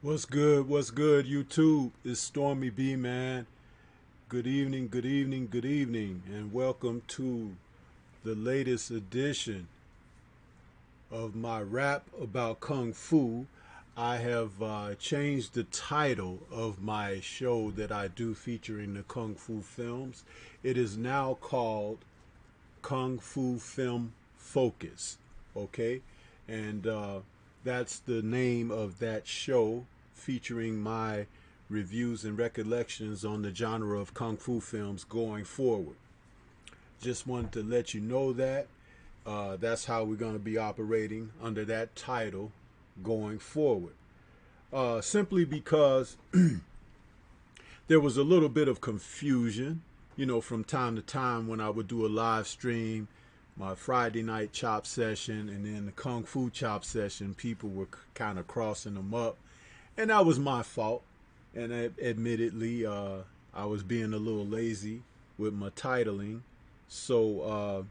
What's good, YouTube? It's Stormy B, man. Good evening, good evening, good evening, and welcome to the latest edition of my rap about Kung Fu. I have changed the title of my show that I do featuring the Kung Fu films. It is now called Kung Fu Film Focus, okay? And that's the name of that show featuring my reviews and recollections on the genre of Kung Fu films going forward. Just wanted to let you know that. That's how we're going to be operating under that title going forward. Simply because there was a little bit of confusion, from time to time when I would do a live stream, my Friday night chop session, and then the Kung Fu chop session, people were kind of crossing them up. And that was my fault. And admittedly, I was being a little lazy with my titling. So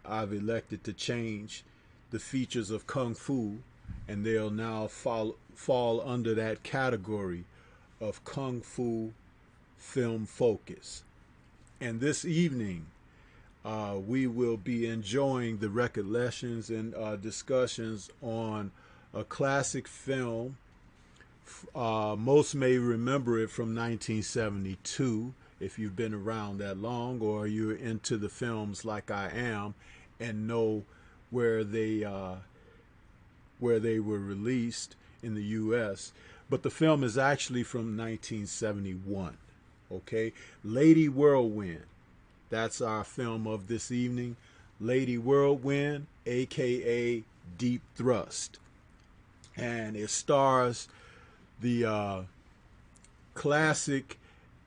I've elected to change the features of Kung Fu, and they'll now fall under that category of Kung Fu Film Focus. And this evening, we will be enjoying the recollections and discussions on a classic film. Most may remember it from 1972 if you've been around that long, or you're into the films like I am and know where they uh, where they were released in the U.S. But the film is actually from 1971. Okay, Lady Whirlwind. That's our film of this evening. Lady Whirlwind, aka Deep Thrust, and it stars the classic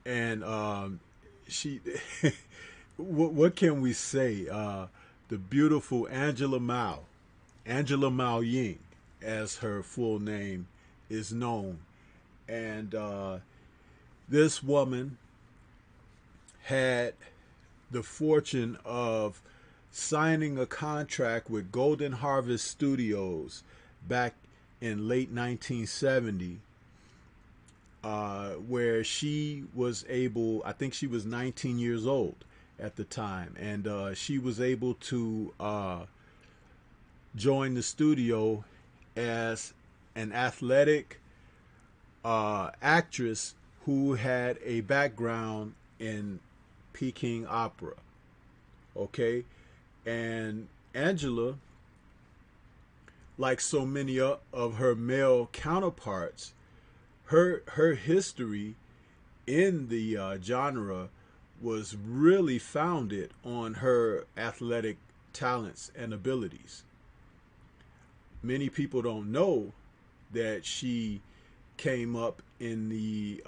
and she what can we say, the beautiful Angela Mao Ying, as her full name is known. And this woman had the fortune of signing a contract with Golden Harvest Studios back in late 1970, where she was able, I think she was 19 years old at the time, and she was able to join the studio as an athletic actress who had a background in Peking opera. Okay, and Angela, like so many of her male counterparts, her history in the genre was really founded on her athletic talents and abilities. Many people don't know that she came up in the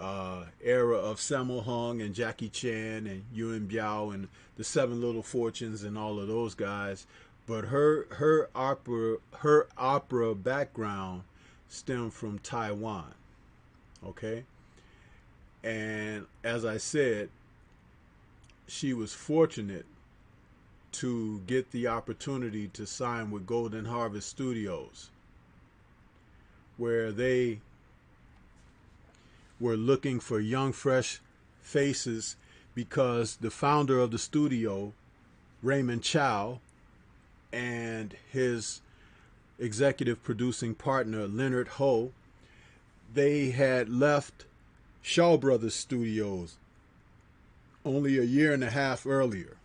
era of Sammo Hung and Jackie Chan and Yuen Biao and the Seven Little Fortunes and all of those guys, but her opera background stemmed from Taiwan. Okay, and as I said, she was fortunate to get the opportunity to sign with Golden Harvest Studios, where they were looking for young, fresh faces because the founder of the studio, Raymond Chow, and his executive producing partner, Leonard Ho, they had left Shaw Brothers Studios only a year and a half earlier,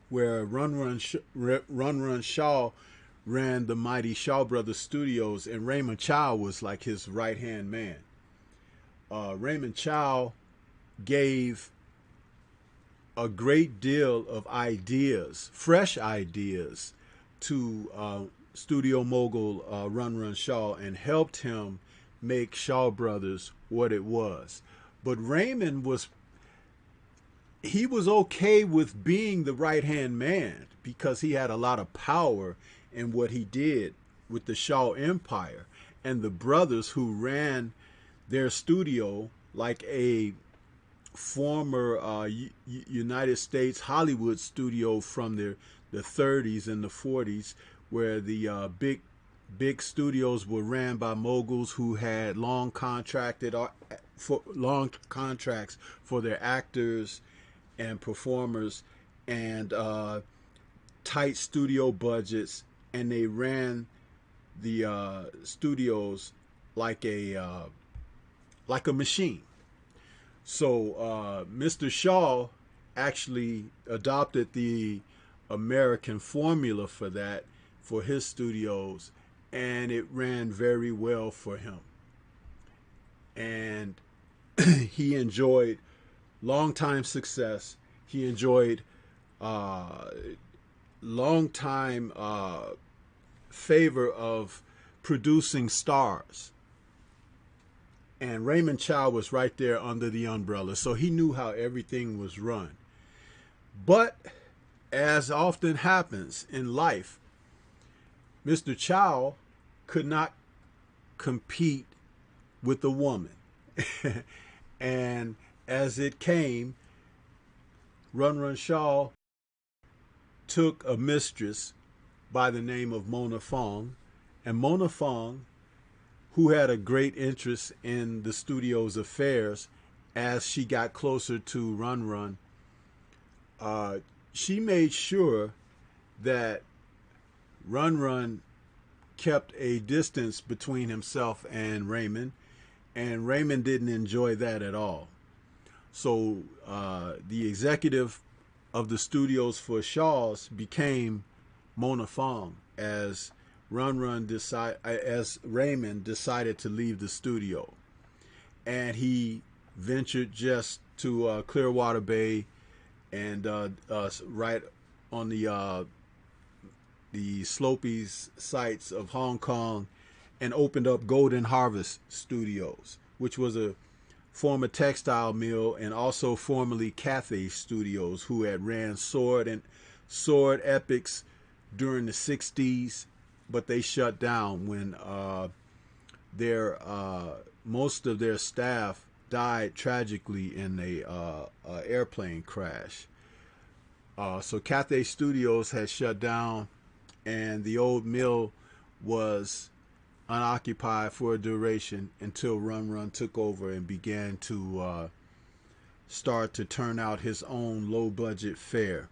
where Run Run Shaw ran the mighty Shaw Brothers Studios, and Raymond Chow was like his right hand man. Raymond Chow gave a great deal of ideas, fresh ideas, to studio mogul Run Run Shaw, and helped him make Shaw Brothers what it was. But Raymond was okay with being the right hand man because he had a lot of power in what he did with the Shaw Empire. And the brothers who ran their studio, like a former United States Hollywood studio from the 30s and the 40s, where the big big studios were ran by moguls who had long contracts for their actors and performers, and tight studio budgets, and they ran the studios like a machine. So Mr. Shaw actually adopted the American formula for that for his studios, and it ran very well for him. And he enjoyed long time success. He enjoyed uh, long time favor of producing stars. And Raymond Chow was right there under the umbrella, so he knew how everything was run. But as often happens in life, Mr. Chow could not compete with a woman. And as it came, Run Run Shaw took a mistress by the name of Mona Fong, and Mona Fong, who had a great interest in the studio's affairs as she got closer to Run Run, she made sure that Run Run kept a distance between himself and Raymond didn't enjoy that at all. So the executive of the studios for Shaw's became Mona Fong as Raymond decided to leave the studio, and he ventured just to Clearwater Bay and right on the slopey sites of Hong Kong, and opened up Golden Harvest Studios, which was a former textile mill, and also formerly Cathay Studios, who had ran sword epics during the 60s, but they shut down when their most of their staff died tragically in a airplane crash. So Cathay Studios had shut down, and the old mill was unoccupied for a duration until Run Run took over and began to start to turn out his own low budget fare.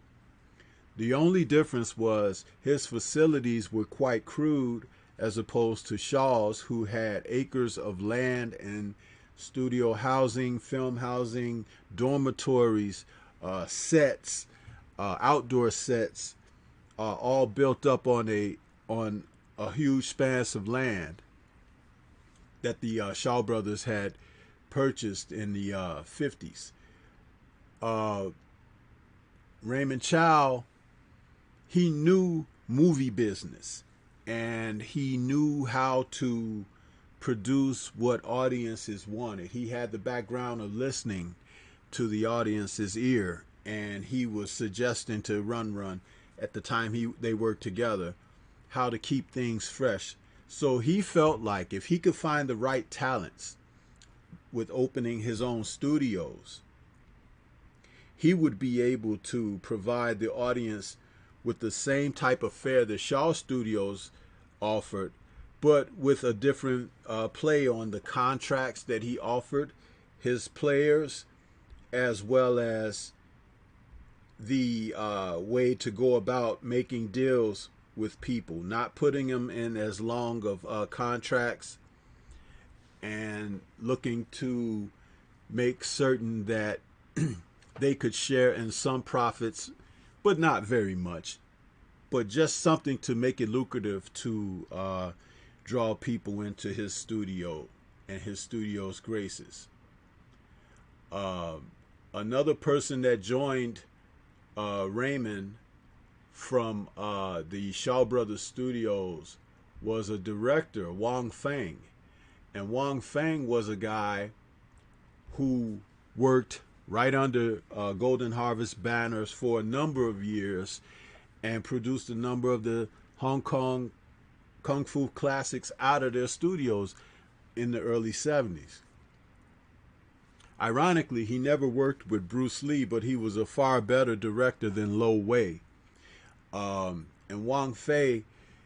The only difference was his facilities were quite crude as opposed to Shaw's, who had acres of land and studio housing, film housing, dormitories, sets, outdoor sets, all built up on a huge span of land that the Shaw brothers had purchased in the 50s. Raymond Chow, he knew movie business, and he knew how to produce what audiences wanted. He had the background of listening to the audience's ear, and he was suggesting to Run Run at the time they worked together how to keep things fresh. So he felt like if he could find the right talents with opening his own studios, he would be able to provide the audience with the same type of fare that Shaw Studios offered, but with a different play on the contracts that he offered his players, as well as the way to go about making deals with people, not putting them in as long of contracts, and looking to make certain that they could share in some profits, but not very much, but just something to make it lucrative to draw people into his studio and his studio's graces. Another person that joined Raymond from the Shaw Brothers Studios was a director, Wang Fang. And Wang Fang was a guy who worked right under Golden Harvest banners for a number of years and produced a number of the Hong Kong Kung Fu classics out of their studios in the early 70s. Ironically, he never worked with Bruce Lee, but he was a far better director than Lo Wei. And Wang Fei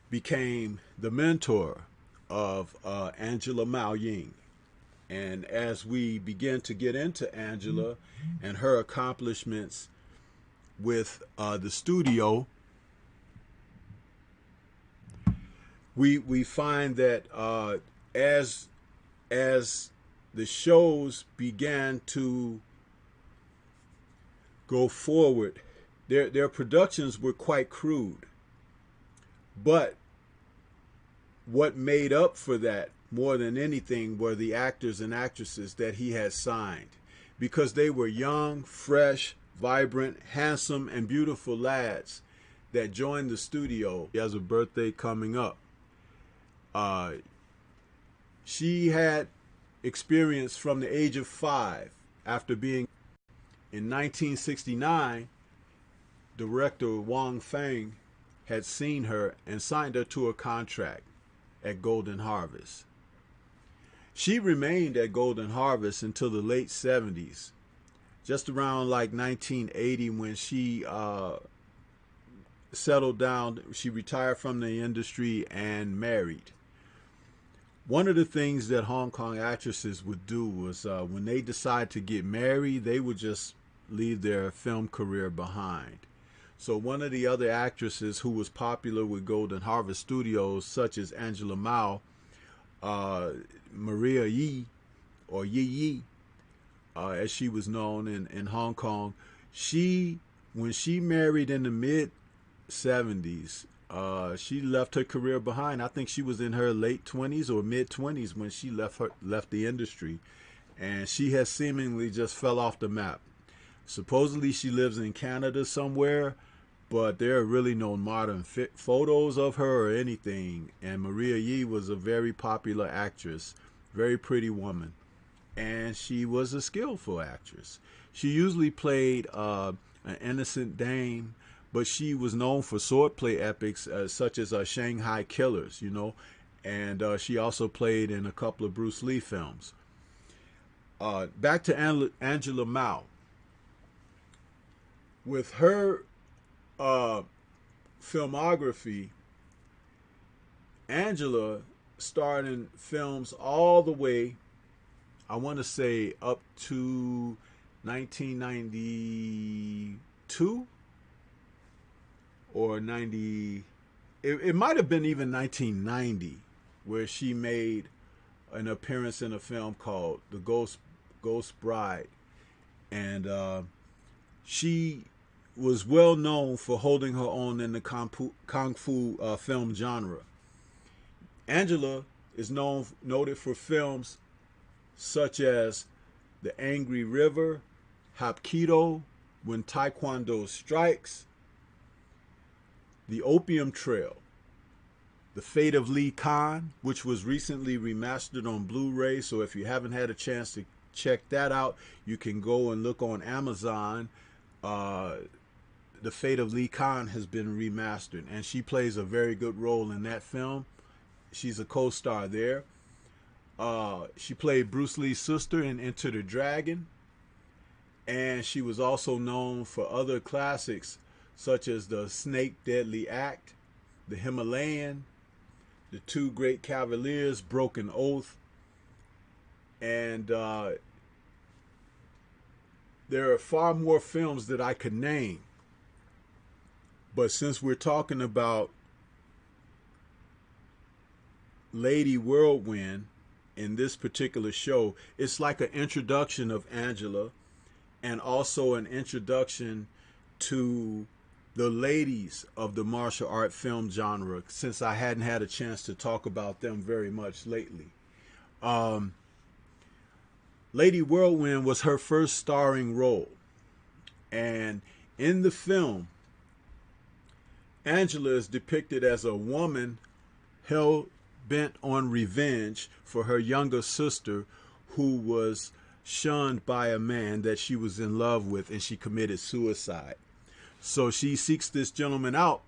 became the mentor of Angela Mao Ying. And as we begin to get into Angela and her accomplishments with the studio, we find that as the shows began to go forward, their productions were quite crude. But what made up for that more than anything were the actors and actresses that he had signed, because they were young, fresh, vibrant, handsome, and beautiful lads that joined the studio. He has a birthday coming up. She had experience from the age of 5 after being in 1969. Director Wang Fang had seen her and signed her to a contract at Golden Harvest. She remained at Golden Harvest until the late 70s, just around like 1980 when she settled down. She retired from the industry and married. One of the things that Hong Kong actresses would do was when they decide to get married, they would just leave their film career behind. So one of the other actresses who was popular with Golden Harvest Studios, such as Angela Mao, Maria Yi, or Yi Yi, as she was known in Hong Kong, when she married in the mid-70s, she left her career behind. I think she was in her late 20s or mid-20s when she left the industry, and she has seemingly just fell off the map. Supposedly she lives in Canada somewhere, but there are really no modern photos of her or anything. And Maria Yi was a very popular actress, very pretty woman, and she was a skillful actress. She usually played an innocent dame, but she was known for swordplay epics such as Shanghai Killers, and she also played in a couple of Bruce Lee films. Back to Angela Mao. With her filmography, Angela starred in films all the way, I want to say, up to 1992 or 90. It might have been even 1990, where she made an appearance in a film called The Ghost Bride, and she was well known for holding her own in the kung fu film genre. Angela is noted for films such as The Angry River, Hapkido, When Taekwondo Strikes, The Opium Trail, The Fate of Lee Khan, which was recently remastered on Blu-ray, so if you haven't had a chance to check that out, you can go and look on Amazon. The Fate of Lee Khan has been remastered, and she plays a very good role in that film. She's a co-star there. She played Bruce Lee's sister in Enter the Dragon, and she was also known for other classics such as The Snake Deadly Act, The Himalayan, The Two Great Cavaliers, Broken Oath, and there are far more films that I could name. But since we're talking about Lady Whirlwind in this particular show, it's like an introduction of Angela and also an introduction to the ladies of the martial art film genre, since I hadn't had a chance to talk about them very much lately. Lady Whirlwind was her first starring role, and in the film, Angela is depicted as a woman hell-bent on revenge for her younger sister, who was shunned by a man that she was in love with, and she committed suicide. So she seeks this gentleman out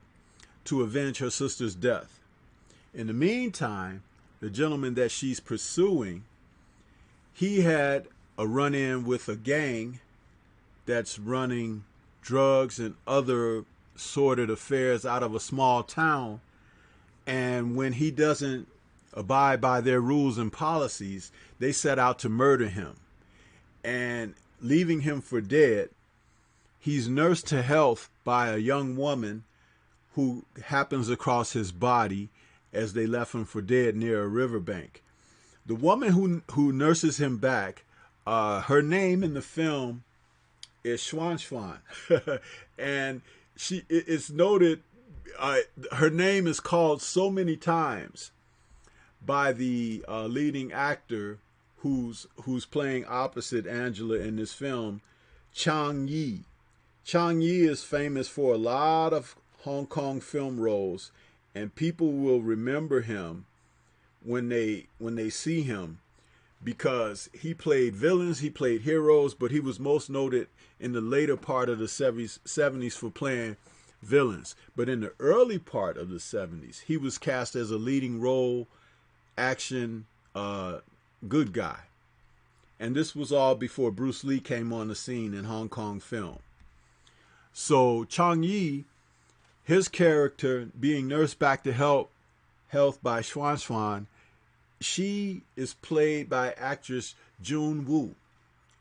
to avenge her sister's death. In the meantime, the gentleman that she's pursuing, he had a run-in with a gang that's running drugs and other sordid affairs out of a small town, And when he doesn't abide by their rules and policies, they set out to murder him. And leaving him for dead, he's nursed to health by a young woman who happens across his body as they left him for dead near a riverbank. The woman who nurses him back, her name in the film is Xuan Xuan. And it's noted, her name is called so many times by the leading actor who's playing opposite Angela in this film, Chang Yi. Chang Yi is famous for a lot of Hong Kong film roles, and people will remember him when they see him, because he played villains, he played heroes, but he was most noted in the later part of the 70s for playing villains. But in the early part of the 70s, he was cast as a leading role action good guy. And this was all before Bruce Lee came on the scene in Hong Kong film. So Chang Yi, his character being nursed back to health by Xuan Xuan, she is played by actress June Woo.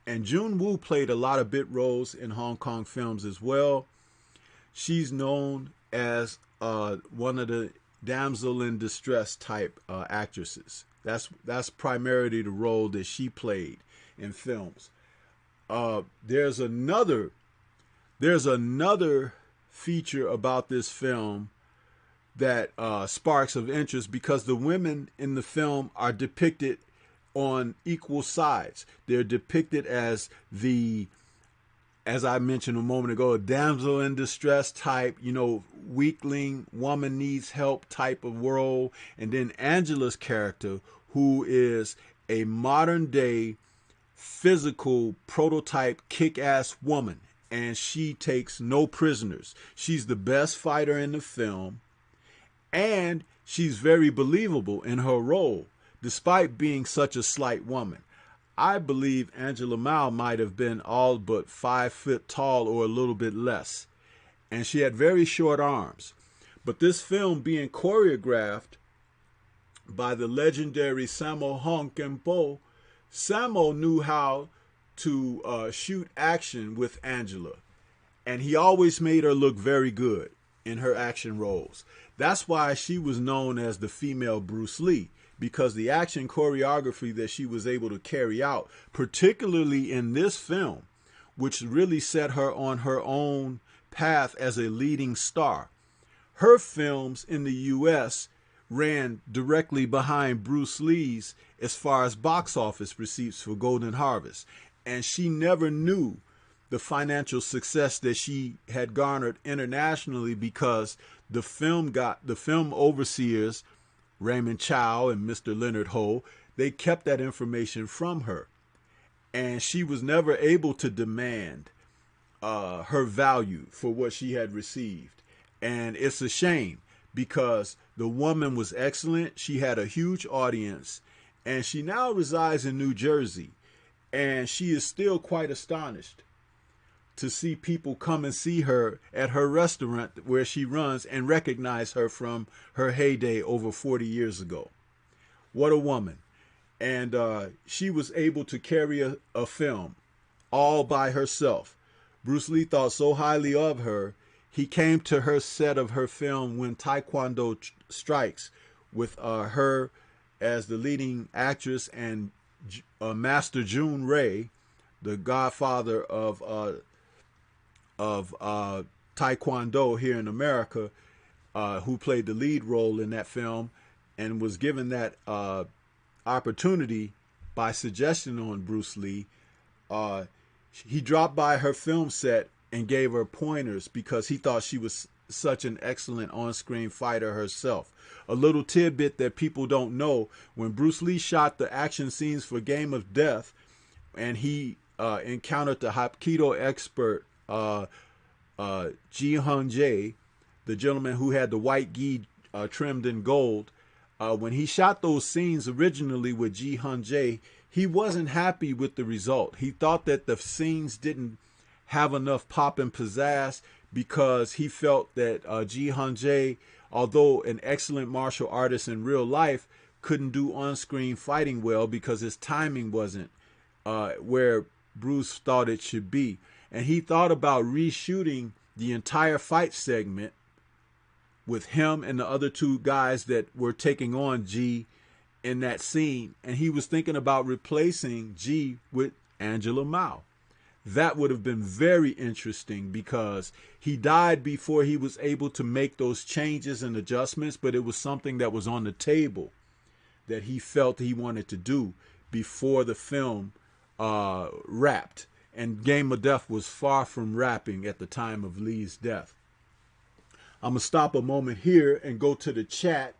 And June Woo played a lot of bit roles in Hong Kong films as well. She's known as one of the damsel in distress type actresses. That's primarily the role that she played in films. There's another feature about this film that sparks of interest, because the women in the film are depicted on equal sides. They're depicted as as I mentioned a moment ago, a damsel in distress type, weakling, woman needs help type of role. And then Angela's character, who is a modern day physical prototype kick-ass woman, and she takes no prisoners. She's the best fighter in the film, and she's very believable in her role, despite being such a slight woman. I believe Angela Mao might have been all but 5 foot tall or a little bit less, and she had very short arms. But this film being choreographed by the legendary Sammo Hung Kempo, Sammo knew how to shoot action with Angela, and he always made her look very good in her action roles. That's why she was known as the female Bruce Lee, because the action choreography that she was able to carry out, particularly in this film, which really set her on her own path as a leading star. Her films in the U.S. ran directly behind Bruce Lee's as far as box office receipts for Golden Harvest, and she never knew the financial success that she had garnered internationally, because the film overseers, Raymond Chow and Mr. Leonard Ho, they kept that information from her, and she was never able to demand her value for what she had received. And it's a shame, because the woman was excellent. She had a huge audience, and she now resides in New Jersey, and she is still quite astonished to see people come and see her at her restaurant where she runs and recognize her from her heyday over 40 years ago. What a woman. And she was able to carry a film all by herself. Bruce Lee thought so highly of her, he came to her set of her film When Taekwondo Strikes, with her as the leading actress, and Master Jun Ray, the godfather of Taekwondo here in America, who played the lead role in that film, and was given that opportunity by suggestion on Bruce Lee. He dropped by her film set and gave her pointers, because he thought she was such an excellent on-screen fighter herself. A little tidbit that people don't know: when Bruce Lee shot the action scenes for Game of Death, and he encountered the Hapkido expert Ji Hun Jae, the gentleman who had the white gi trimmed in gold, when he shot those scenes originally with Ji Hun Jae, he wasn't happy with the result. He thought that the scenes didn't have enough pop and pizzazz, because he felt that Ji Hun Jae although an excellent martial artist in real life, couldn't do on-screen fighting well because his timing wasn't where Bruce thought it should be. And he thought about reshooting the entire fight segment with him and the other two guys that were taking on G in that scene. And he was thinking about replacing G with Angela Mao. That would have been very interesting because he died before he was able to make those changes and adjustments, but it was something that was on the table that he felt he wanted to do before the film wrapped. And Game of Death was far from wrapping at the time of Lee's death. I'm going to stop a moment here and go to the chat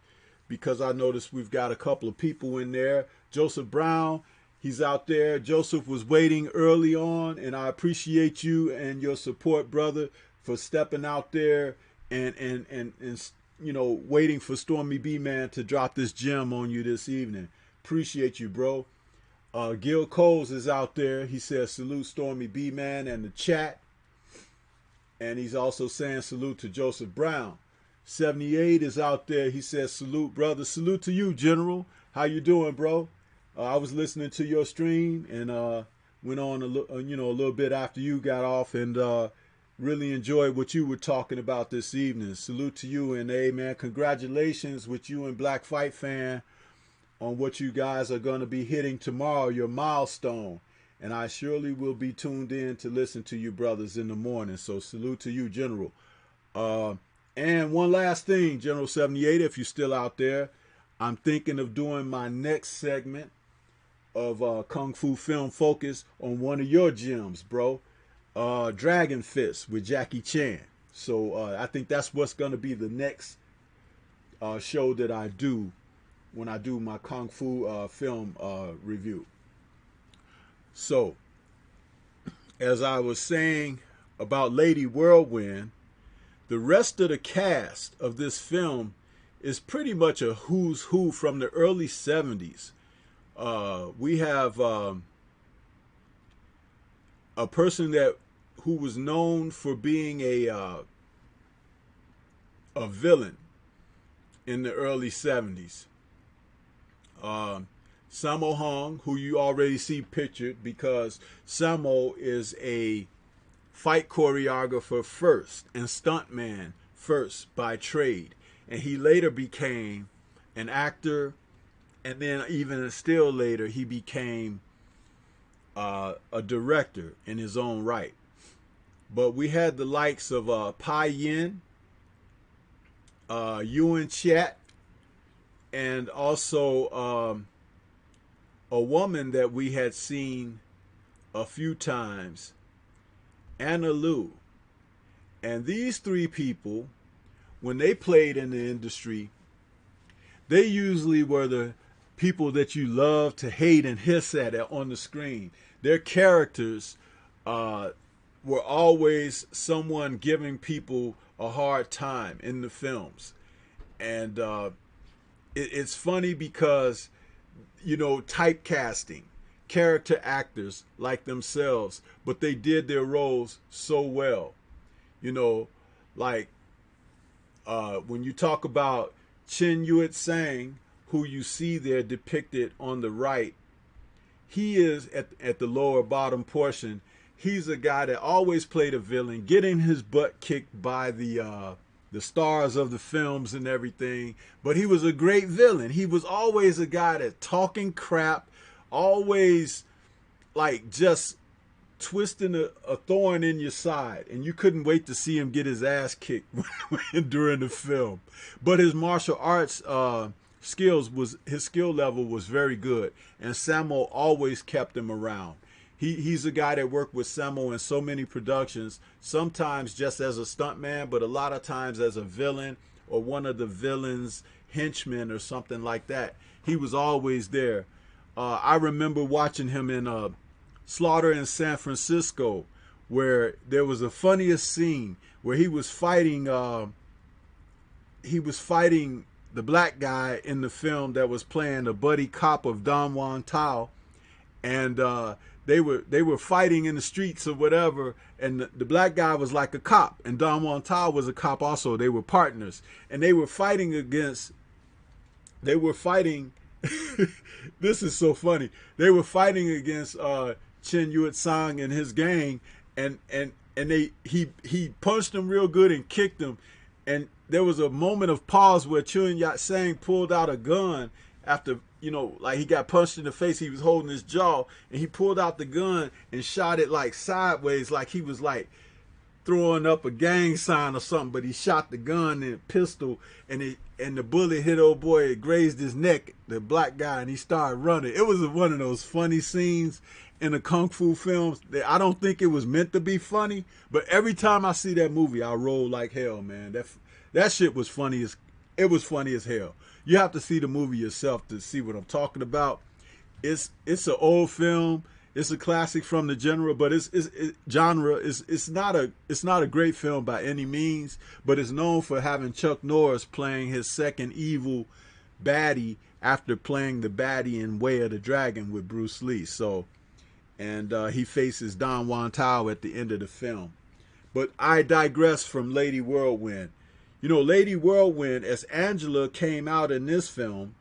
because I noticed we've got a couple of people in there. Joseph Brown, he's out there. Joseph was waiting early on, and I appreciate you and your support, brother, for stepping out there and you know, waiting for Stormy B Man to drop this gem on you this evening. Appreciate you, bro. Gil Coles is out there. He says salute Stormy B Man and the chat. And he's also saying salute to Joseph Brown. 78 is out there. He says salute, brother. Salute to you, General. How you doing, bro? I was listening to your stream and went on a little bit after you got off and really enjoyed what you were talking about this evening. Salute to you and hey, man, congratulations with you and Black Fight Fan on what you guys are going to be hitting tomorrow, your milestone. And I surely will be tuned in to listen to you brothers in the morning. So salute to you, General. And one last thing, General 78, if you're still out there, I'm thinking of doing my next segment of Kung Fu Film Focus on one of your gems, bro. Dragon Fist with Jackie Chan. So I think that's what's going to be the next show that I do when I do my Kung Fu film review. So, as I was saying about Lady Whirlwind, the rest of the cast of this film is pretty much a who's who from the early 70s. We have a person who was known for being a villain in the early 70s. Sammo Hung, who you already see pictured because Sammo is a fight choreographer first and stuntman first by trade. And he later became an actor, and then even still later he became a director in his own right. But we had the likes of Pai Yin, Yuan Chet, and also a woman that we had seen a few times, Anna Liu. And these three people, when they played in the industry, they usually were the people that you love to hate and hiss at on the screen. Their characters were always someone giving people a hard time in the films. And it's funny because, you know, typecasting, character actors like themselves, but they did their roles so well. You know, like when you talk about Chen Yue Sang, who you see there depicted on the right, he is at the lower bottom portion. He's a guy that always played a villain, getting his butt kicked by the stars of the films and everything. But he was a great villain. He was always a guy that talking crap, always like just twisting a thorn in your side, and you couldn't wait to see him get his ass kicked during the film. But his martial arts his skill level was very good, and Sammo always kept him around. He's a guy that worked with Sammo in so many productions, sometimes just as a stuntman, but a lot of times as a villain or one of the villain's henchmen or something like that. He was always there. I remember watching him in Slaughter in San Francisco, where there was the funniest scene where he was fighting the black guy in the film that was playing the buddy cop of Don Juan Tao, and they were fighting in the streets or whatever, and the black guy was like a cop, and Don Juan Tao was a cop also. They were partners, and they were fighting against. They were fighting. This is so funny. They were fighting against Chen Yue Sang and his gang, and he punched him real good and kicked him, and there was a moment of pause where Chen Yue Sang pulled out a gun after, you know, like he got punched in the face. He was holding his jaw, and he pulled out the gun and shot it like sideways, like he was like throwing up a gang sign or something. But he shot the gun and pistol, and the bullet hit old boy. It grazed his neck, the black guy, and he started running. It was one of those funny scenes in the kung fu films. I don't think it was meant to be funny, but every time I see that movie, I roll like hell, man. That shit was funny as hell. You have to see the movie yourself to see what I'm talking about. It's an old film. It's a classic from the genre, but it's not a great film by any means. But it's known for having Chuck Norris playing his second evil baddie after playing the baddie in Way of the Dragon with Bruce Lee. So, and he faces Don Juan Tao at the end of the film. But I digress from Lady Whirlwind. You know, Lady Whirlwind, as Angela came out in this film,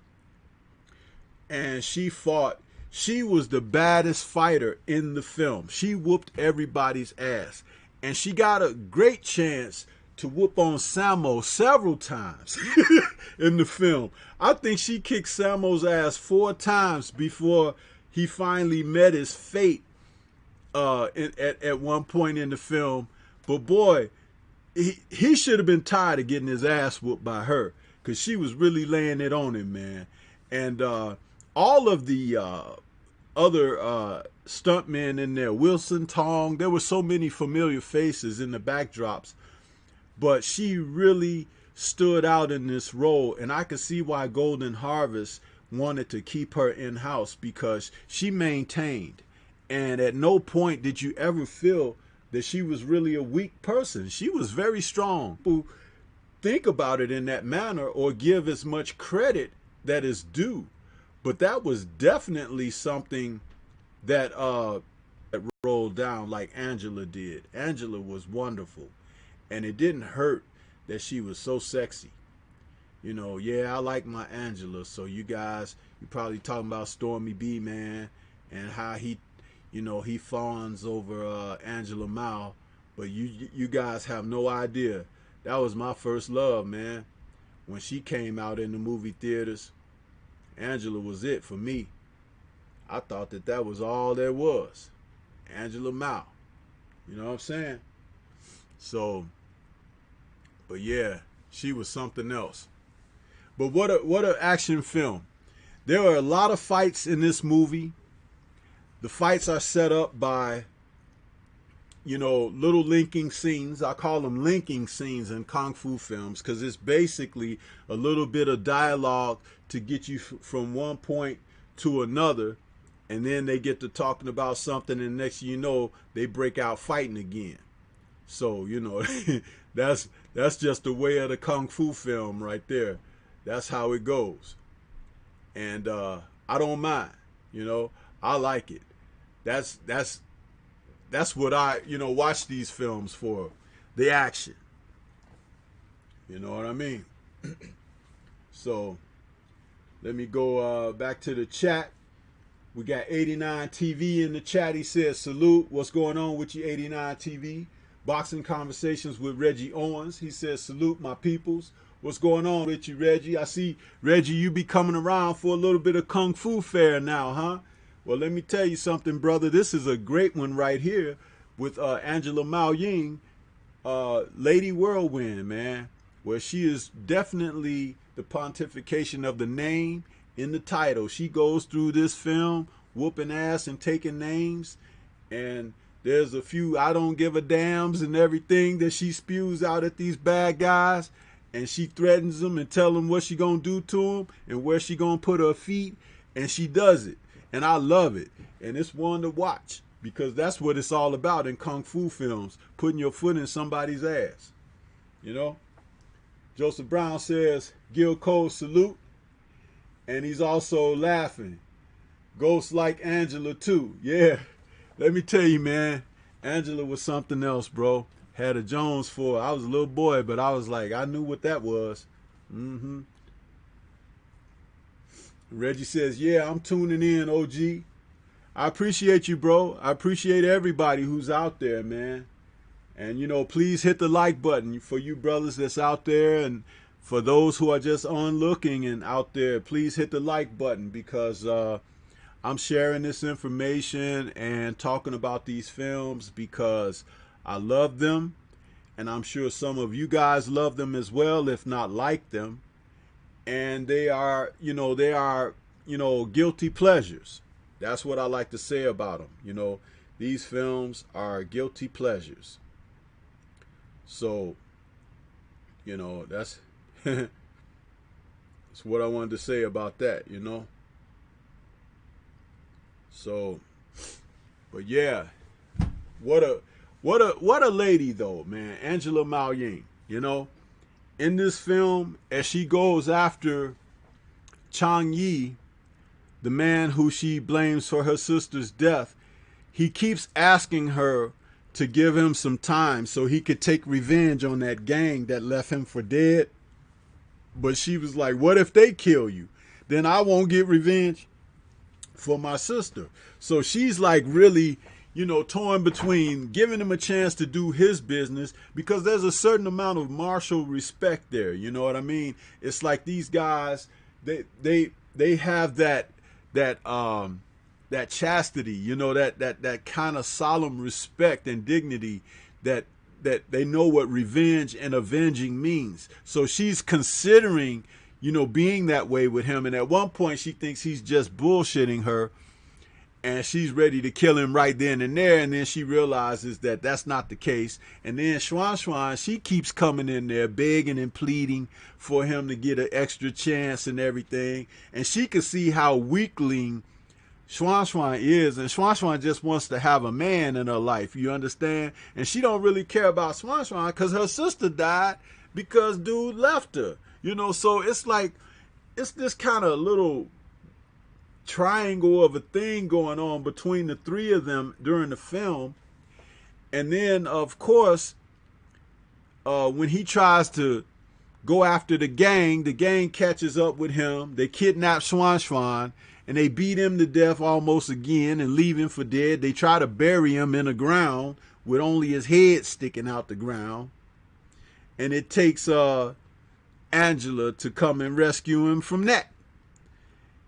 and she fought, she was the baddest fighter in the film. She whooped everybody's ass. And she got a great chance to whoop on Sammo several times in the film. I think she kicked Sammo's ass 4 times before he finally met his fate at one point in the film. But boy, he should have been tired of getting his ass whooped by her, because she was really laying it on him, man. And all of the other stuntmen in there, Wilson, Tong, there were so many familiar faces in the backdrops, but she really stood out in this role, and I could see why Golden Harvest wanted to keep her in-house, because she maintained, and at no point did you ever feel that she was really a weak person. She was very strong. Who think about it in that manner or give as much credit that is due. But that was definitely something that rolled down like Angela did. Angela was wonderful. And it didn't hurt that she was so sexy. You know, yeah, I like my Angela. So you guys, you probably talking about Stormy B, man, and how he, you know, he fawns over Angela Mao, but you guys have no idea. That was my first love, man. When she came out in the movie theaters, Angela was it for me. I thought that was all there was. Angela Mao. You know what I'm saying? So, but yeah, she was something else. But what a action film. There are a lot of fights in this movie. The fights are set up by, you know, little linking scenes. I call them linking scenes in Kung Fu films, because it's basically a little bit of dialogue to get you from one point to another. And then they get to talking about something, and next thing you know, they break out fighting again. So, you know, that's just the way of the Kung Fu film right there. That's how it goes. And I don't mind, you know, I like it. That's what I, you know, watch these films for, the action. You know what I mean? So let me go back to the chat. We got 89 TV in the chat. He says, salute. What's going on with you, 89 TV? Boxing Conversations with Reggie Owens. He says, salute my peoples. What's going on with you, Reggie? I see, Reggie, you be coming around for a little bit of Kung Fu fair now, huh? Well, let me tell you something, brother. This is a great one right here with Angela Mao Ying, Lady Whirlwind, man, where she is definitely the pontification of the name in the title. She goes through this film whooping ass and taking names, and there's a few I don't give a dams and everything that she spews out at these bad guys, and she threatens them and tell them what she gonna do to them and where she gonna put her feet, and she does it. And I love it. And it's one to watch, because that's what it's all about in Kung Fu films, putting your foot in somebody's ass. You know? Joseph Brown says, Gil Cole salute. And he's also laughing. Ghosts like Angela too. Yeah. Let me tell you, man, Angela was something else, bro. Had a Jones for her. I was a little boy, but I was like, I knew what that was. Mm-hmm. Reggie says, yeah, I'm tuning in, OG. I appreciate you, bro. I appreciate everybody who's out there, man. And, please hit the like button for you brothers that's out there. And for those who are just onlooking and out there, please hit the like button because I'm sharing this information and talking about these films because I love them. And I'm sure some of you guys love them as well, if not like them. And they are guilty pleasures. That's what I like to say about them. These films are guilty pleasures. So, that's that's what I wanted to say about that, So, but yeah, what a lady though, man, Angela Mao Ying, in this film as she goes after Chang Yi, the man who she blames for her sister's death. He keeps asking her to give him some time so he could take revenge on that gang that left him for dead. But she was like, what if they kill you? Then I won't get revenge for my sister. So she's like really, torn between giving him a chance to do his business because there's a certain amount of martial respect there. You know what I mean? It's like these guys, they have that chastity, that kind of solemn respect and dignity that they know what revenge and avenging means. So she's considering, being that way with him. And at one point she thinks he's just bullshitting her and she's ready to kill him right then and there. And then she realizes that that's not the case. And then Xuan, she keeps coming in there begging and pleading for him to get an extra chance and everything. And she can see how weakling Xuan is, and Xuan just wants to have a man in her life, you understand? And she don't really care about Xuan because her sister died because dude left her, so it's like, it's this kind of little triangle of a thing going on between the three of them during the film. And then, of course, when he tries to go after the gang catches up with him. They kidnap Xuan and they beat him to death almost again and leave him for dead. They try to bury him in the ground with only his head sticking out the ground. And it takes Angela to come and rescue him from that.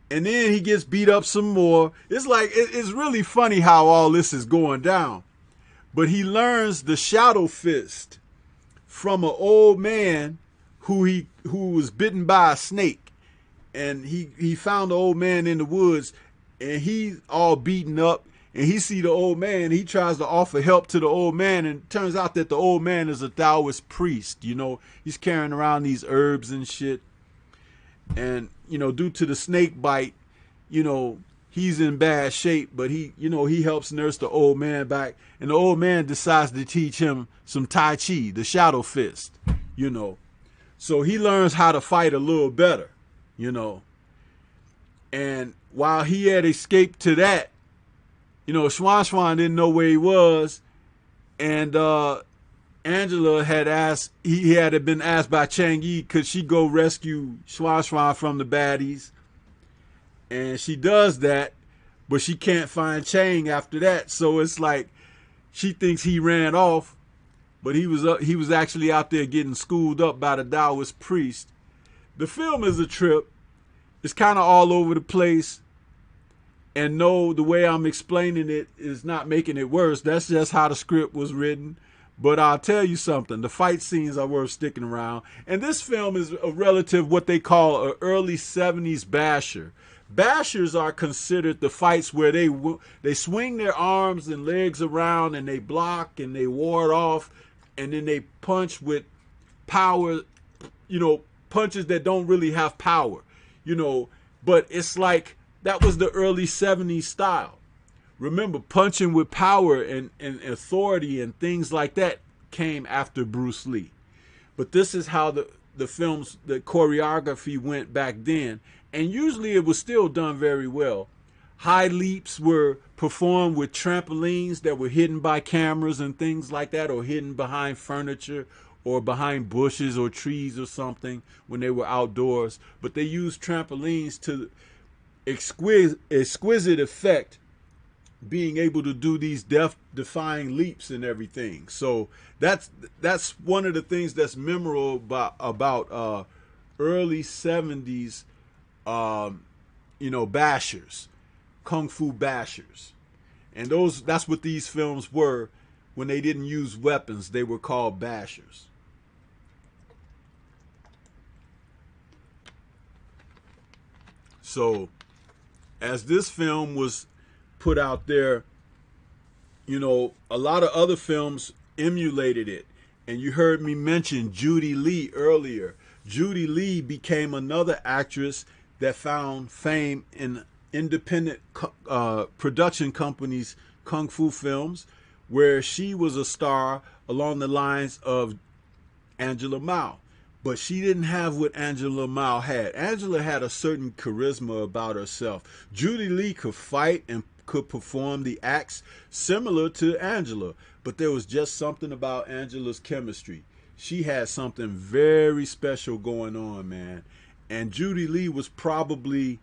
And then he gets beat up some more. It's like, it's really funny how all this is going down. But he learns the shadow fist from an old man who was bitten by a snake. And he found the old man in the woods, and he's all beaten up, and he see the old man. He tries to offer help to the old man, and it turns out that the old man is a Taoist priest. He's carrying around these herbs and shit. And, due to the snake bite, he's in bad shape, but he helps nurse the old man back. And the old man decides to teach him some Tai Chi, the shadow fist, So he learns how to fight a little better. And while he had escaped to that, Xuan didn't know where he was. And Angela had asked, he had been asked by Chang Yi, could she go rescue Xuan from the baddies? And she does that, but she can't find Chang after that. So it's like, she thinks he ran off, but he was actually out there getting schooled up by the Taoist priest. The film is a trip. It's kind of all over the place. And no, the way I'm explaining it is not making it worse. That's just how the script was written. But I'll tell you something. The fight scenes are worth sticking around. And this film is a relative, what they call an early 70s basher. Bashers are considered the fights where they swing their arms and legs around and they block and they ward off. And then they punch with power, punches that don't really have power, but it's like that was the early 70s style. Remember, punching with power and authority and things like that came after Bruce Lee. But this is how the films, the choreography went back then. And usually it was still done very well. High leaps were performed with trampolines that were hidden by cameras and things like that, or hidden behind furniture or behind bushes or trees or something when they were outdoors. But they used trampolines to exquisite effect, being able to do these death-defying leaps and everything. So that's one of the things that's memorable about early 70s, bashers, kung fu bashers. And that's what these films were. When they didn't use weapons, they were called bashers. So as this film was put out there, a lot of other films emulated it. And you heard me mention Judy Lee earlier. Judy Lee became another actress that found fame in independent production companies' kung fu films, where she was a star along the lines of Angela Mao. But she didn't have what Angela Mao had. Angela had a certain charisma about herself. Judy Lee could fight and could perform the acts similar to Angela, but there was just something about Angela's chemistry. She had something very special going on, man. And Judy Lee was probably,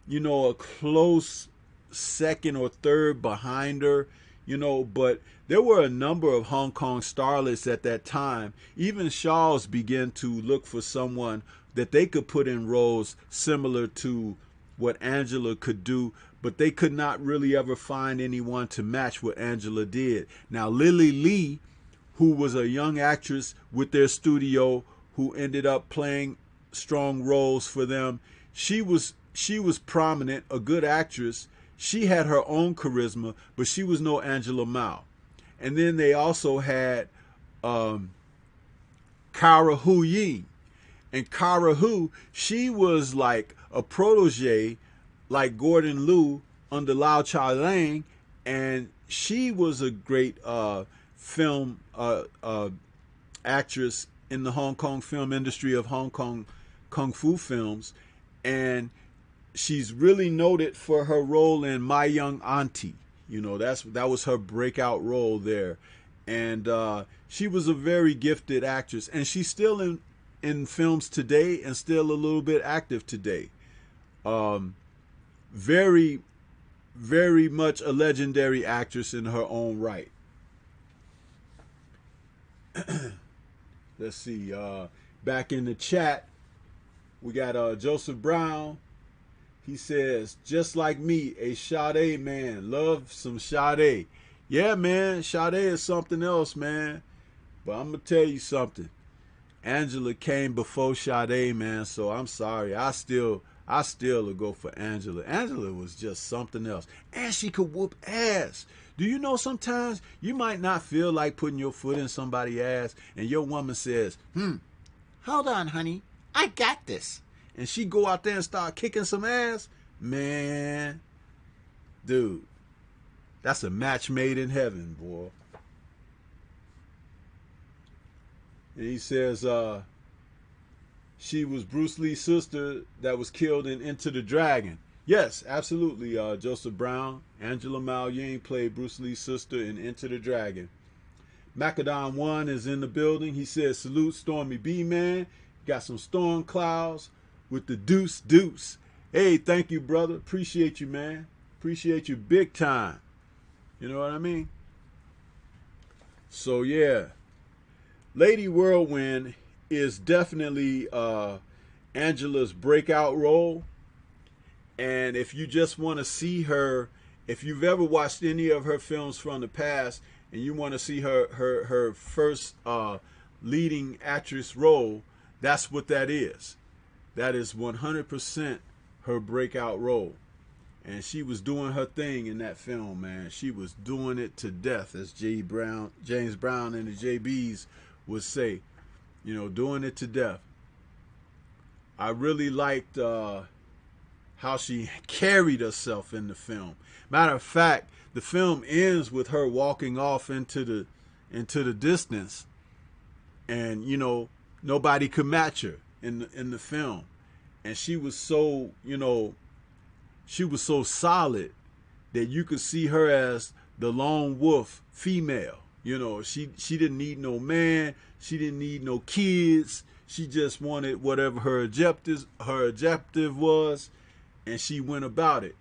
a close second or third behind her, but there were a number of Hong Kong starlets at that time. Even Shaws began to look for someone that they could put in roles similar to what Angela could do, but they could not really ever find anyone to match what Angela did. Now, Lily Lee, who was a young actress with their studio, who ended up playing strong roles for them, she was prominent, a good actress. She had her own charisma, but she was no Angela Mao. And then they also had Kara Hu Ying. And Kara Hu, she was like a protege, like Gordon Liu under Lau Chai Lang, and she was a great film actress in the Hong Kong film industry of Hong Kong kung fu films. And she's really noted for her role in My Young Auntie. That was her breakout role there. And she was a very gifted actress. And she's still in films today and still a little bit active today. Very, very much a legendary actress in her own right. Let's see. Back in the chat, we got Joseph Brown. He says, just like me, a Sade man. Love some Sade. Yeah, man, Sade is something else, man. But I'm going to tell you something. Angela came before Sade, man, so I'm sorry. I still will go for Angela. Angela was just something else. And she could whoop ass. Do you know sometimes you might not feel like putting your foot in somebody's ass, and your woman says, hold on, honey, I got this. And she go out there and start kicking some ass, man, dude, that's a match made in heaven, boy. And he says she was Bruce Lee's sister that was killed in Into the Dragon. Yes, absolutely, Joseph Brown. Angela Mao Ying played Bruce Lee's sister in Into the Dragon. Macadam 1 is in the building. He says, salute Stormy B, man. Got some storm clouds with the deuce. Hey, thank you, brother. Appreciate you, man. Appreciate you big time. You know what I mean? So, yeah. Lady Whirlwind is definitely Angela's breakout role. And if you just want to see her, if you've ever watched any of her films from the past and you want to see her first leading actress role, that's what that is. That is 100% her breakout role. And she was doing her thing in that film, man. She was doing it to death, as James Brown and the JBs would say. Doing it to death. I really liked how she carried herself in the film. Matter of fact, the film ends with her walking off into the distance, and nobody could match her in the film. And she was so she was so solid that you could see her as the lone wolf female. You know, she didn't need no man, she didn't need no kids. She just wanted whatever her objective was, and she went about it,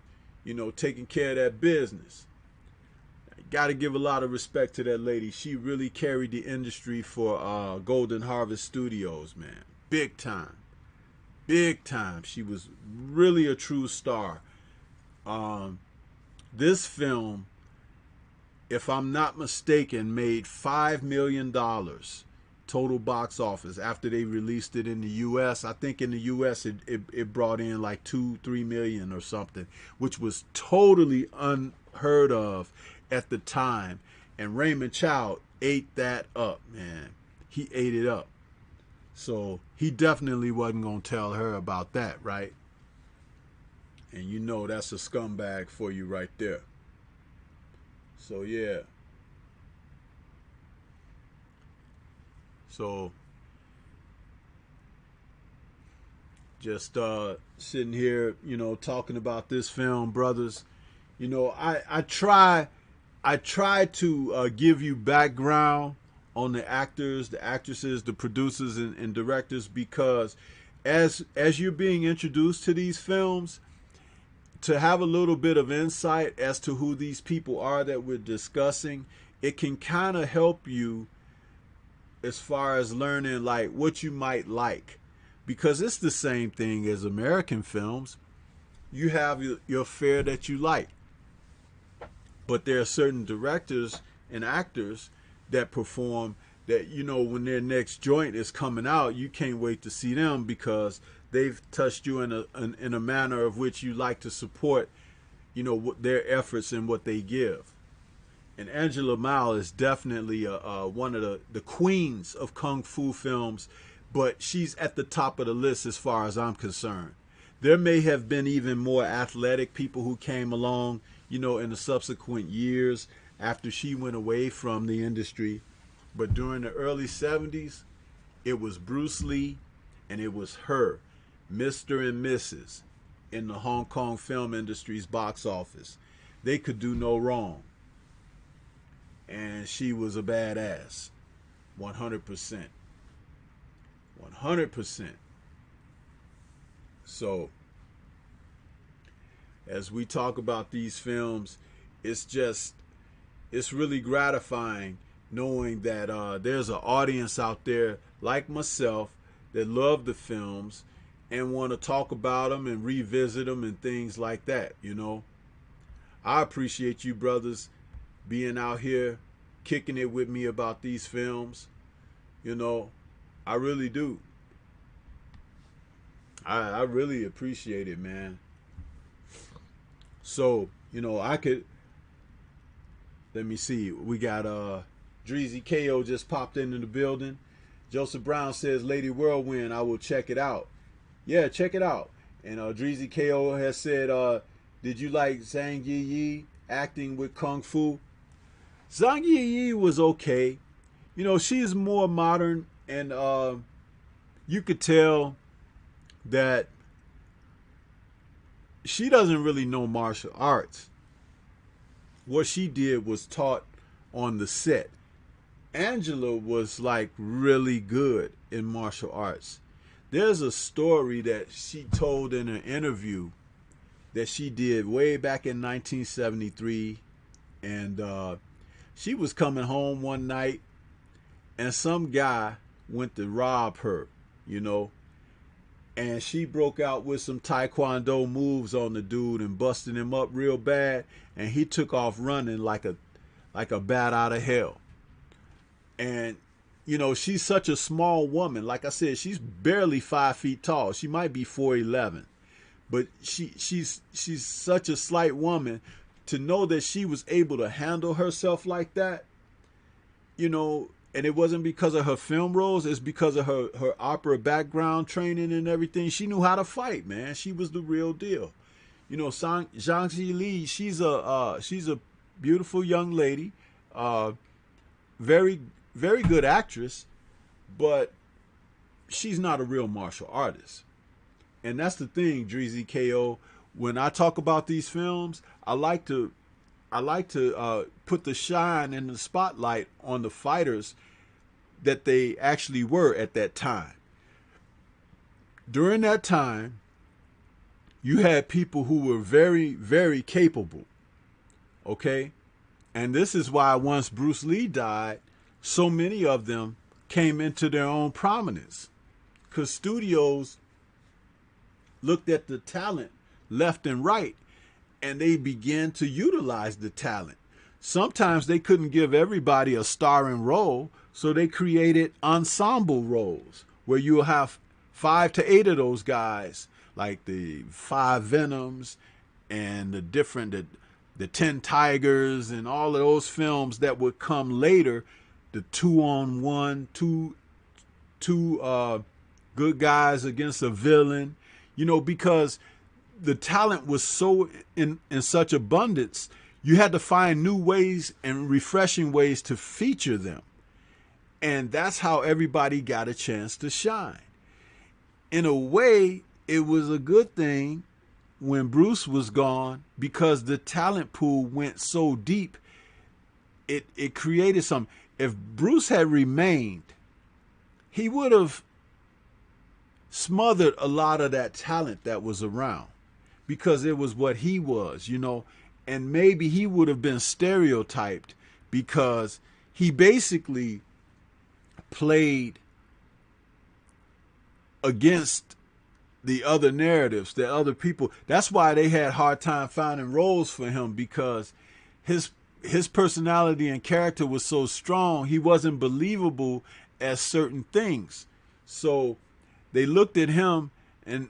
you know, taking care of that business. Got to give a lot of respect to that lady. She really carried the industry for Golden Harvest Studios, man. Big time. Big time. She was really a true star. This film, if I'm not mistaken, made $5 million total box office after they released it in the U.S. I think in the U.S. it brought in like 2-3 million or something, which was totally unheard of at the time. And Raymond Chow ate that up, man. He ate it up. So he definitely wasn't going to tell her about that, right? And you know that's a scumbag for you right there. So yeah. So just sitting here, you know, talking about this film, brothers. You know, I try to give you background on the actors, the actresses, the producers, and directors, because as you're being introduced to these films, to have a little bit of insight as to who these people are that we're discussing, it can kind of help you as far as learning like what you might like, because it's the same thing as American films. You have your fare that you like, but there are certain directors and actors that perform that, you know, when their next joint is coming out, you can't wait to see them because they've touched you in a manner of which you like to support, you know, their efforts and what they give. And Angela Mao is definitely one of the queens of kung fu films, but she's at the top of the list as far as I'm concerned. There may have been even more athletic people who came along, you know, in the subsequent years after she went away from the industry. But during the early 70s, it was Bruce Lee and it was her, Mr. and Mrs. in the Hong Kong film industry's box office. They could do no wrong. And she was a badass. 100%. 100%. So, as we talk about these films, it's really gratifying knowing that there's an audience out there like myself that love the films and want to talk about them and revisit them and things like that, you know. I appreciate you brothers being out here kicking it with me about these films. You know, I really do. I really appreciate it, man. So, you know, let me see. We got Dreezy KO just popped into the building. Joseph Brown says, Lady Whirlwind, I will check it out. Yeah, check it out. And Dreezy KO has said, did you like Zhang Yi acting with Kung Fu? Zhang Yi was okay. You know, she's more modern, and you could tell that she doesn't really know martial arts. What she did was taught on the set. Angela was like really good in martial arts. There's a story that she told in an interview that she did way back in 1973, and she was coming home one night and some guy went to rob her, you know, and she broke out with some taekwondo moves on the dude and busted him up real bad, and he took off running like a bat out of hell. And you know, she's such a small woman. Like I said, she's barely 5 feet tall. She might be 4'11", but she's such a slight woman. To know that she was able to handle herself like that, you know, and it wasn't because of her film roles, it's because of her opera background training and everything. She knew how to fight, man. She was the real deal. You know, Judy Lee, she's a beautiful young lady, very very good actress, but she's not a real martial artist. And that's the thing, Dreezy KO. when I talk about these films, I like to put the shine and the spotlight on the fighters that they actually were at that time. During that time, you had people who were very, very capable. Okay? And this is why once Bruce Lee died, so many of them came into their own prominence. Because studios looked at the talent left and right, and they began to utilize the talent. Sometimes they couldn't give everybody a starring role, so they created ensemble roles where you'll have 5 to 8 of those guys, like the 5 Venoms and the 10 Tigers and all of those films that would come later, the 2-on-1, two good guys against a villain, because the talent was so in such abundance, you had to find new ways and refreshing ways to feature them. And that's how everybody got a chance to shine. In a way, it was a good thing when Bruce was gone, because the talent pool went so deep, it created something. If Bruce had remained, he would have smothered a lot of that talent that was around, because it was what he was, and maybe he would have been stereotyped because he basically played against the other narratives, the other people. That's why they had a hard time finding roles for him, because his personality and character was so strong, he wasn't believable as certain things. So they looked at him and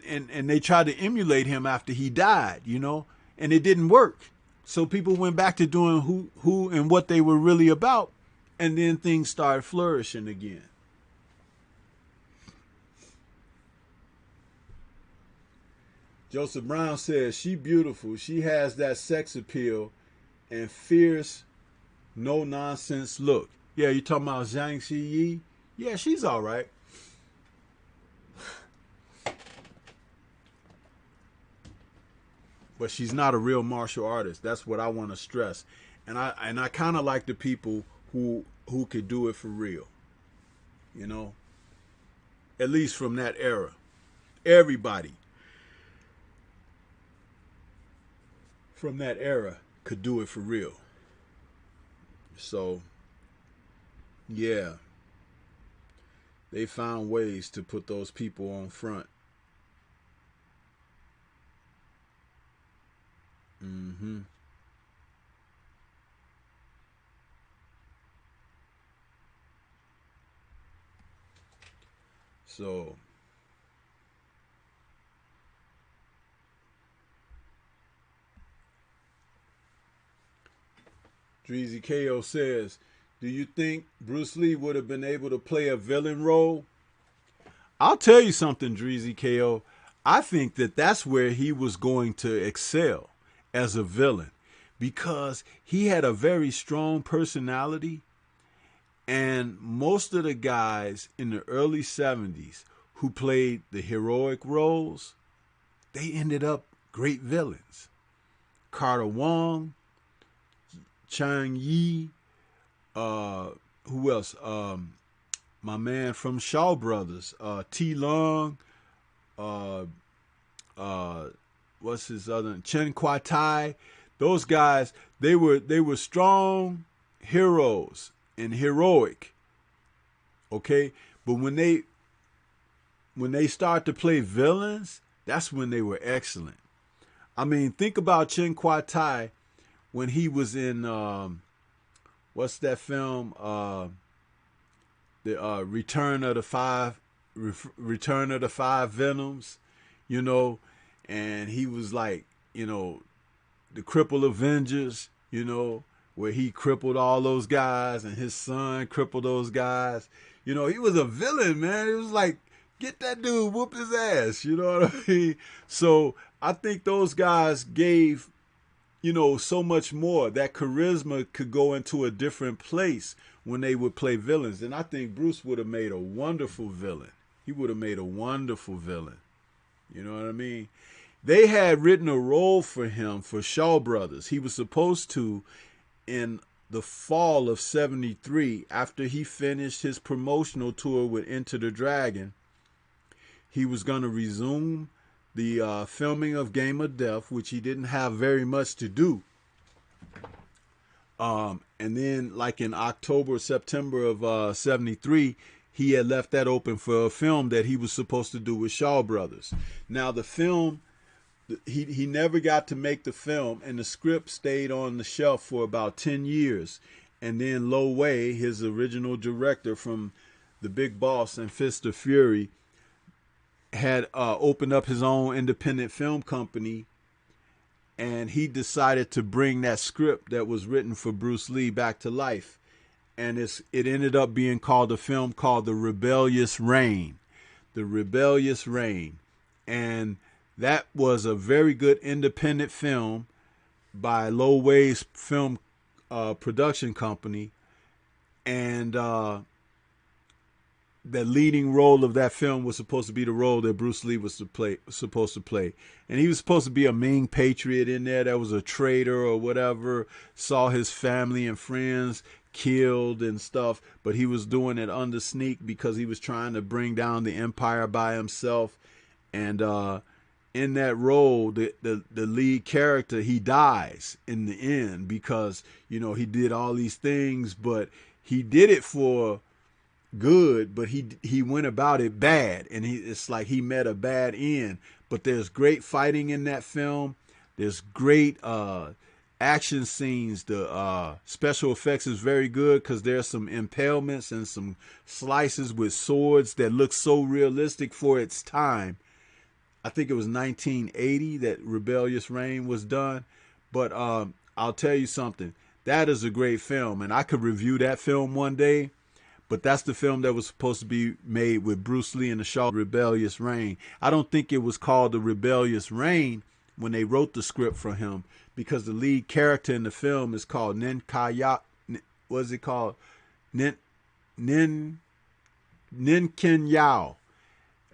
they tried to emulate him after he died, and it didn't work. So people went back to doing who and what they were really about, and then things started flourishing again. Joseph Brown says, she beautiful. She has that sex appeal and fierce, no-nonsense look. Yeah, you talking about Zhang Ziyi? Yeah, she's all right. But she's not a real martial artist. That's what I want to stress. And I kind of like the people who could do it for real. At least from that era. Everybody from that era could do it for real. So, yeah. They found ways to put those people on front. Mm-hmm. So, Dreezy KO says, do you think Bruce Lee would have been able to play a villain role? I'll tell you something, Dreezy KO. I think that's where he was going to excel as a villain, because he had a very strong personality, and most of the guys in the early 70s who played the heroic roles, they ended up great villains. Carter Wong, Chang Yi, who else? My man from Shaw Brothers, T. Long, what's his other? Chen Kwa Tai. Those guys, they were strong heroes and heroic. Okay, but when they start to play villains, that's when they were excellent. I mean, think about Chen Kwa Tai when he was in what's that film? The Return of the Five Venoms, and he was like, the Cripple Avengers, where he crippled all those guys and his son crippled those guys. He was a villain, man. It was like, get that dude, whoop his ass. You know what I mean? So I think those guys gave, so much more. That charisma could go into a different place when they would play villains. And I think Bruce would have made a wonderful villain. He would have made a wonderful villain. You know what I mean? They had written a role for him for Shaw Brothers. He was supposed to, in the fall of '73, after he finished his promotional tour with Enter the Dragon, he was going to resume the filming of Game of Death, which he didn't have very much to do. And then, like in October, September of '73, he had left that open for a film that he was supposed to do with Shaw Brothers. Now, the film, he never got to make the film, and the script stayed on the shelf for about 10 years. And then Lo Wei, his original director from The Big Boss and Fist of Fury, had opened up his own independent film company, and he decided to bring that script that was written for Bruce Lee back to life. And it ended up being called a film called The Rebellious Reign. The Rebellious Reign. And that was a very good independent film by Lo Wei's film production company. And the leading role of that film was supposed to be the role that Bruce Lee was supposed to play. And he was supposed to be a Ming patriot in there that was a traitor or whatever, saw his family and friends killed and stuff, but he was doing it under sneak because he was trying to bring down the empire by himself. And in that role, the lead character, he dies in the end because, you know, he did all these things, but he did it for good, but he went about it bad, and it's like he met a bad end. But there's great fighting in that film. There's great action scenes. The special effects is very good because there's some impalements and some slices with swords that look so realistic for its time. I think it was 1980 that Rebellious Reign was done. But I'll tell you something. That is a great film, and I could review that film one day. But that's the film that was supposed to be made with Bruce Lee and the Shaw, Rebellious Reign. I don't think it was called The Rebellious Reign when they wrote the script for him, because the lead character in the film is called Nin Kaya. What is it called? Nin Ken Yao.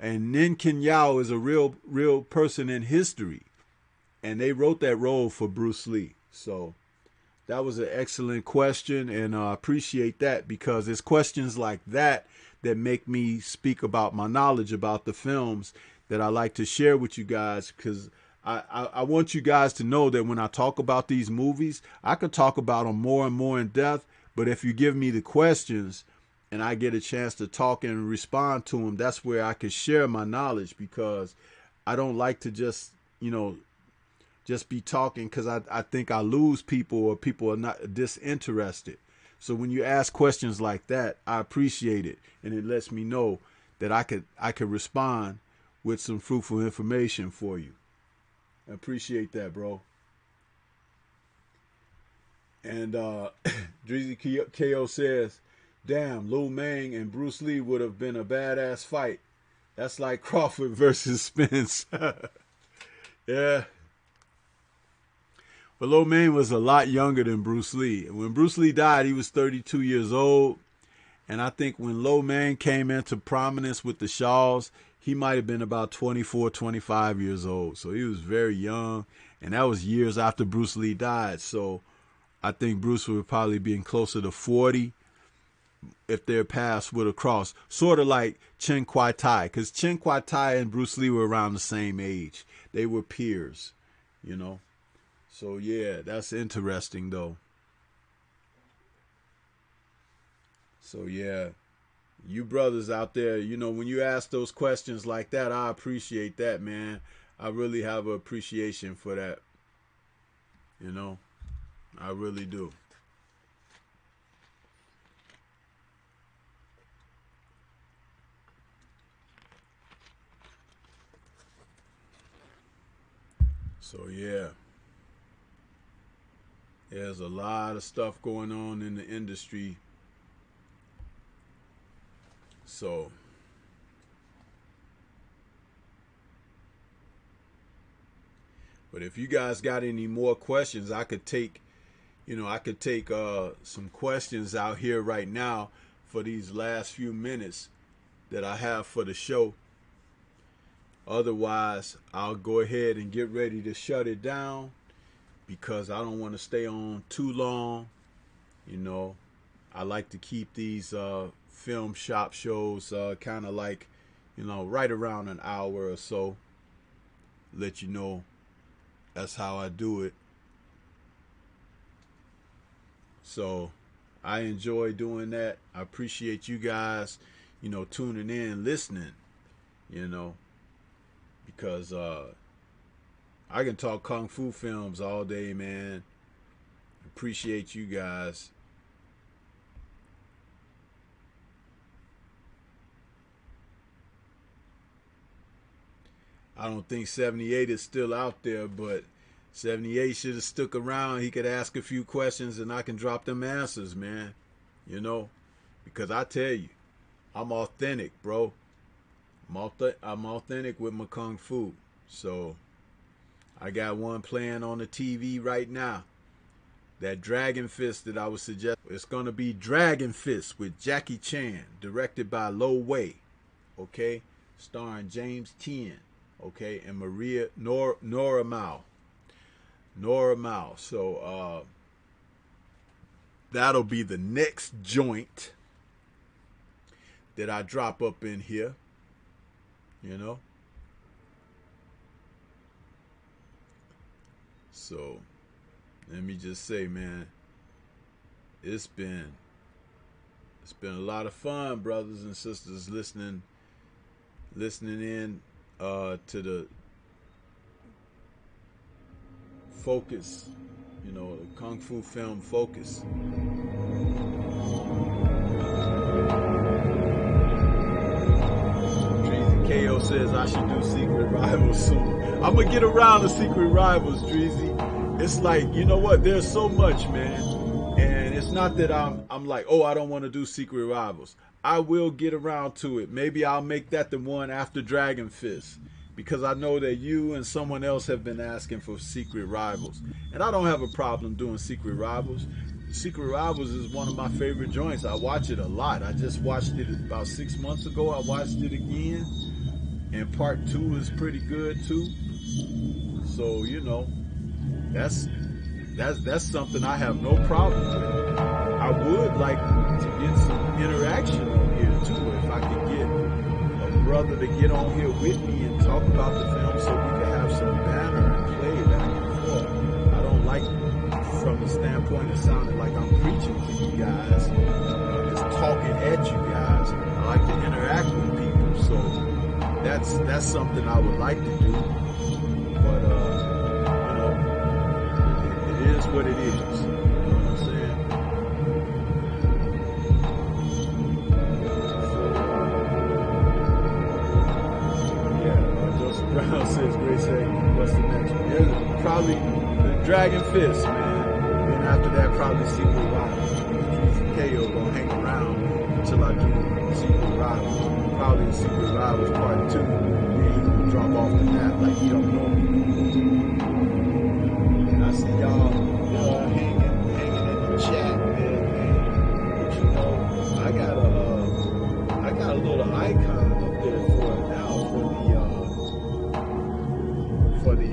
And Nin Ken Yao is a real person in history. And they wrote that role for Bruce Lee. So that was an excellent question, and I appreciate that, because it's questions like that that make me speak about my knowledge about the films that I like to share with you guys, because I want you guys to know that when I talk about these movies, I could talk about them more and more in depth, but if you give me the questions and I get a chance to talk and respond to them, that's where I could share my knowledge, because I don't like to just, just be talking, because I think I lose people, or people are not disinterested. So when you ask questions like that, I appreciate it, and it lets me know that I could respond with some fruitful information for you. I appreciate that, bro. And Drizzy KO says, "Damn, Liu Mang and Bruce Lee would have been a badass fight. That's like Crawford versus Spence." Yeah. But Lo Mein was a lot younger than Bruce Lee. When Bruce Lee died, he was 32 years old. And I think when Lo Mein came into prominence with the Shaws, he might have been about 24, 25 years old. So he was very young. And that was years after Bruce Lee died. So I think Bruce would probably be closer to 40 if their paths would have crossed. Sort of like Chen Kwai Tai. Because Chen Kwai Tai and Bruce Lee were around the same age. They were peers, So, yeah, that's interesting, though. So, yeah, you brothers out there, when you ask those questions like that, I appreciate that, man. I really have an appreciation for that. I really do. So, yeah. There's a lot of stuff going on in the industry. So, but if you guys got any more questions, I could take some questions out here right now for these last few minutes that I have for the show. Otherwise, I'll go ahead and get ready to shut it down because I don't want to stay on too long. You know, I like to keep these film shop shows kind of like, right around an hour or so. Let you know that's how I do it. So I enjoy doing that. I appreciate you guys, tuning in, listening, because I can talk kung fu films all day, man. Appreciate you guys. I don't think 78 is still out there, but 78 should have stuck around. He could ask a few questions and I can drop them answers, man. Because I tell you, I'm authentic, bro. I'm authentic with my kung fu. So I got one playing on the TV right now. That Dragon Fist that I was suggesting. It's going to be Dragon Fist with Jackie Chan, directed by Lo Wei, okay? Starring James Tien, okay? And Nora Mao. So that'll be the next joint that I drop up in here, So let me just say, man, it's been a lot of fun, brothers and sisters, listening in to the focus, the kung fu film focus. Dreezy KO says I should do Secret Rivals soon. I'm gonna get around to Secret Rivals, Dreezy. It's like, you know what? There's so much, man. And it's not that I'm like, oh, I don't want to do Secret Rivals. I will get around to it. Maybe I'll make that the one after Dragon Fist. Because I know that you and someone else have been asking for Secret Rivals. And I don't have a problem doing Secret Rivals. Secret Rivals is one of my favorite joints. I watch it a lot. I just watched it about 6 months ago. I watched it again. And part 2 is pretty good too. So, that's something I have no problem with. I would like to get some interaction on here too. If I could get a brother to get on here with me and talk about the film so we could have some banter and play back and forth. I don't like, from the standpoint of sounding like I'm preaching to you guys, just talking at you guys. I like to interact with people. So that's something I would like to do. But it is what it is. You know what I'm saying? Yeah, Joseph Brown says, great segment. What's the next one? There's probably the Dragon Fist, man. Then after that, probably Secret Rivals. KO gonna hang around until I do Secret Rivals. Probably Secret Rivals Part 2. Then he gonna drop off the map like he don't know me. And I see y'all hanging in the chat, man. But I got a little icon up there for it now for the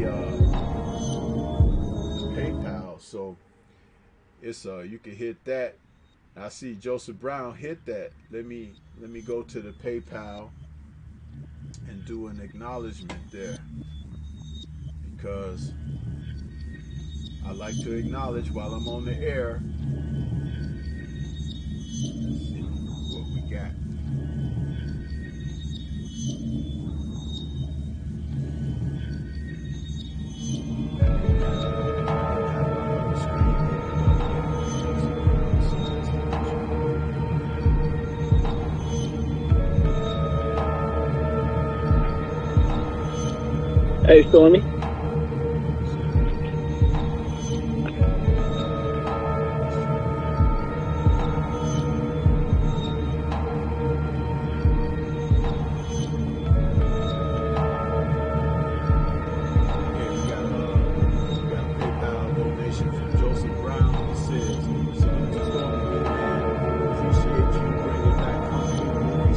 PayPal. So it's you can hit that. I see Joseph Brown hit that. Let me go to the PayPal and do an acknowledgement there, because I like to acknowledge while I'm on the air. Let's see what we got. Hey, Stormy.